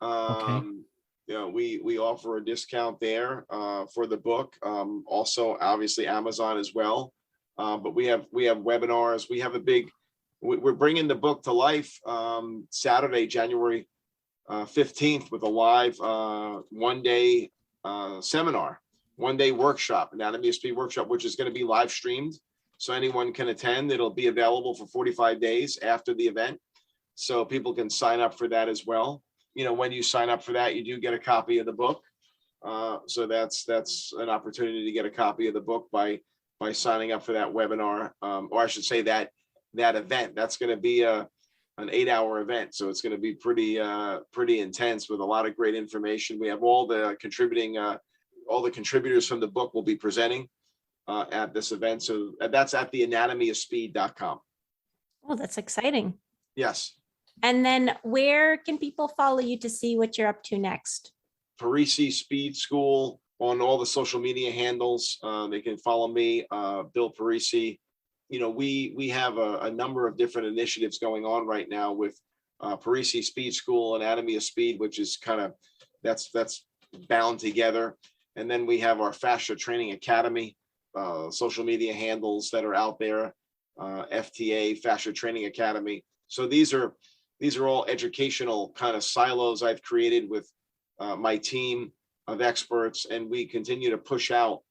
Okay. We offer a discount there for the book. Also, obviously, Amazon as well. But we have webinars. We have we're bringing the book to life Saturday, January 15th, with a live one-day seminar, one-day workshop, Anatomy of Speed workshop, which is going to be live streamed. So anyone can attend. It'll be available for 45 days after the event. So people can sign up for that as well. When you sign up for that, you do get a copy of the book. So that's an opportunity to get a copy of the book by signing up for that webinar, or I should say that event. That's going to be an 8-hour event. So it's going to be pretty intense with a lot of great information. We have all the contributors from the book will be presenting at this event. So that's at the anatomyofspeed.com. Oh, that's exciting. Yes. And then where can people follow you to see what you're up to next? Parisi Speed School on all the social media handles. They can follow me, Bill Parisi. We have a number of different initiatives going on right now with Parisi Speed School, Anatomy of Speed, which is that's bound together. And then we have our Fascia Training Academy, social media handles that are out there, FTA, Fascia Training Academy. So these are all educational kind of silos I've created with my team of experts, and we continue to push out,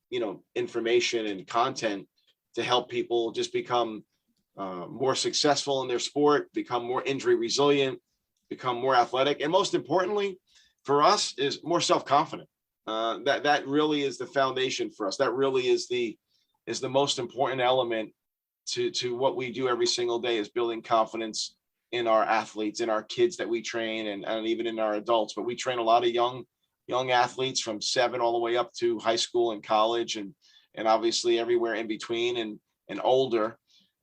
information and content to help people just become more successful in their sport, become more injury resilient, become more athletic, and most importantly, for us, is more self-confident. That really is the foundation for us. That really is the most important element to what we do every single day, is building confidence in our athletes, in our kids that we train, and even in our adults. But we train a lot of young athletes from 7 all the way up to high school and college, and obviously everywhere in between and older.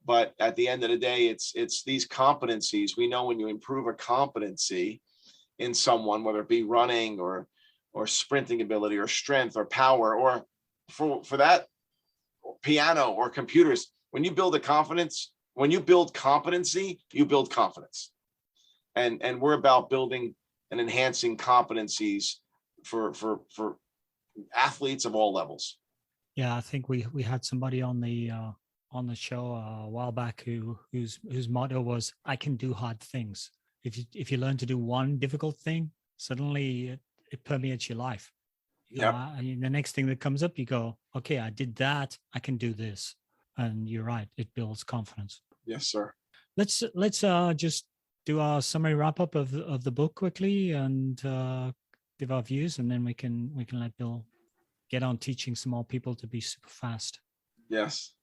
But at the end of the day, it's these competencies. We know when you improve a competency in someone, whether it be running or sprinting ability or strength or power, or for that, piano or computers, when you build competency, you build confidence. And we're about building and enhancing competencies for athletes of all levels. Yeah, I think we had somebody on the show a while back whose motto was, "I can do hard things." If you learn to do one difficult thing, suddenly it permeates your life. The next thing that comes up, you go, "Okay, I did that. I can do this." And you're right, it builds confidence. Yes, sir. Let's just do our summary wrap up of the book quickly and give our views, and then we can let Bill get on teaching some more people to be super fast. Yes.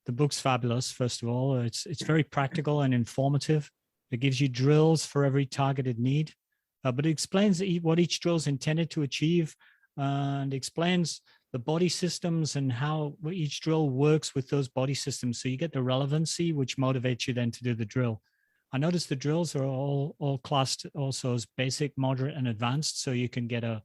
The book's fabulous. First of all, it's very practical and informative. It gives you drills for every targeted need, but it explains what each drill is intended to achieve, and explains the body systems and how each drill works with those body systems. So you get the relevancy, which motivates you then to do the drill. I noticed the drills are all classed also as basic, moderate, and advanced. So you can get a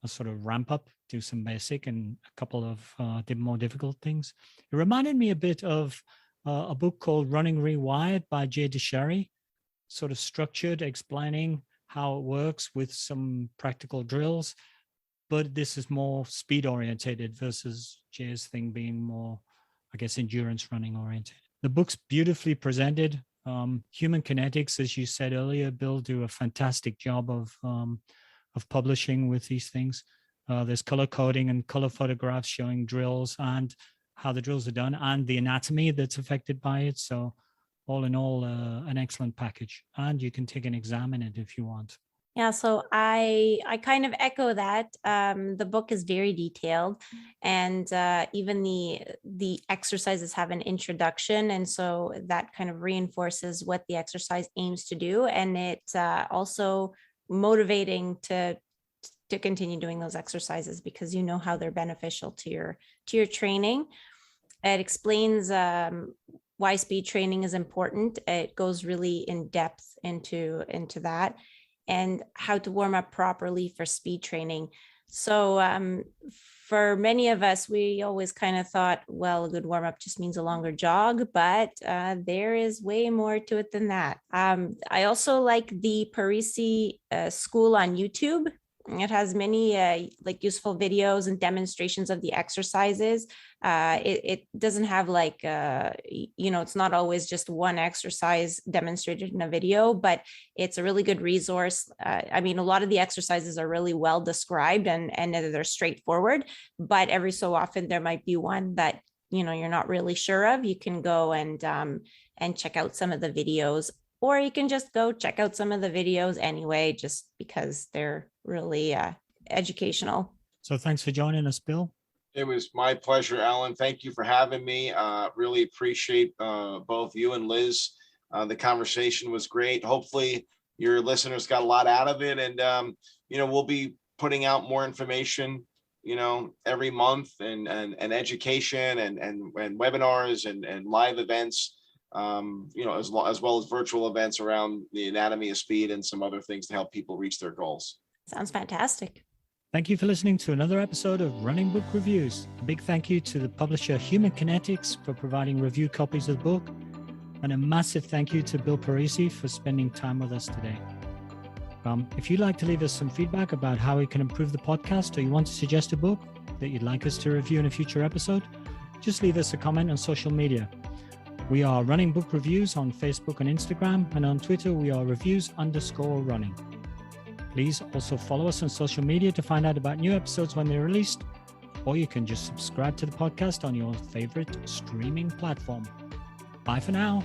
sort of ramp up, do some basic and a couple of more difficult things. It reminded me a bit of a book called Running Rewired by Jay Deshary, sort of structured, explaining how it works with some practical drills. But this is more speed orientated versus Jay's thing being more, I guess, endurance running oriented. The book's beautifully presented. Human Kinetics, as you said earlier, Bill, do a fantastic job of publishing with these things. There's color coding and color photographs showing drills and how the drills are done and the anatomy that's affected by it. So all in all, an excellent package. And you can take an exam in it if you want. Yeah, so I kind of echo that. The book is very detailed, and even the exercises have an introduction, and so that kind of reinforces what the exercise aims to do, and it's also motivating to continue doing those exercises because you know how they're beneficial to your training. It explains why speed training is important. It goes really in depth into that, and how to warm up properly for speed training. So for many of us, we always kind of thought, well, a good warm up just means a longer jog, but there is way more to it than that. I also like the Parisi school on YouTube. It has many useful videos and demonstrations of the exercises. It doesn't have it's not always just one exercise demonstrated in a video, but it's a really good resource. A lot of the exercises are really well described and they're straightforward, but every so often there might be one that, you're not really sure of. You can go and check out some of the videos, or you can just go check out some of the videos anyway, just because they're really educational. So thanks for joining us, Bill. It was my pleasure, Alan. Thank you for having me. Really appreciate both you and Liz. The conversation was great. Hopefully your listeners got a lot out of it. And, we'll be putting out more information, every month and education and webinars and live events. As well as virtual events around the anatomy of speed and some other things to help people reach their goals. Sounds fantastic. Thank you for listening to another episode of Running Book Reviews. A big thank you to the publisher Human Kinetics for providing review copies of the book. And a massive thank you to Bill Parisi for spending time with us today. If you'd like to leave us some feedback about how we can improve the podcast, or you want to suggest a book that you'd like us to review in a future episode, just leave us a comment on social media. We are Running Book Reviews on Facebook and Instagram, and on Twitter, we are reviews_running. Please also follow us on social media to find out about new episodes when they're released, or you can just subscribe to the podcast on your favorite streaming platform. Bye for now.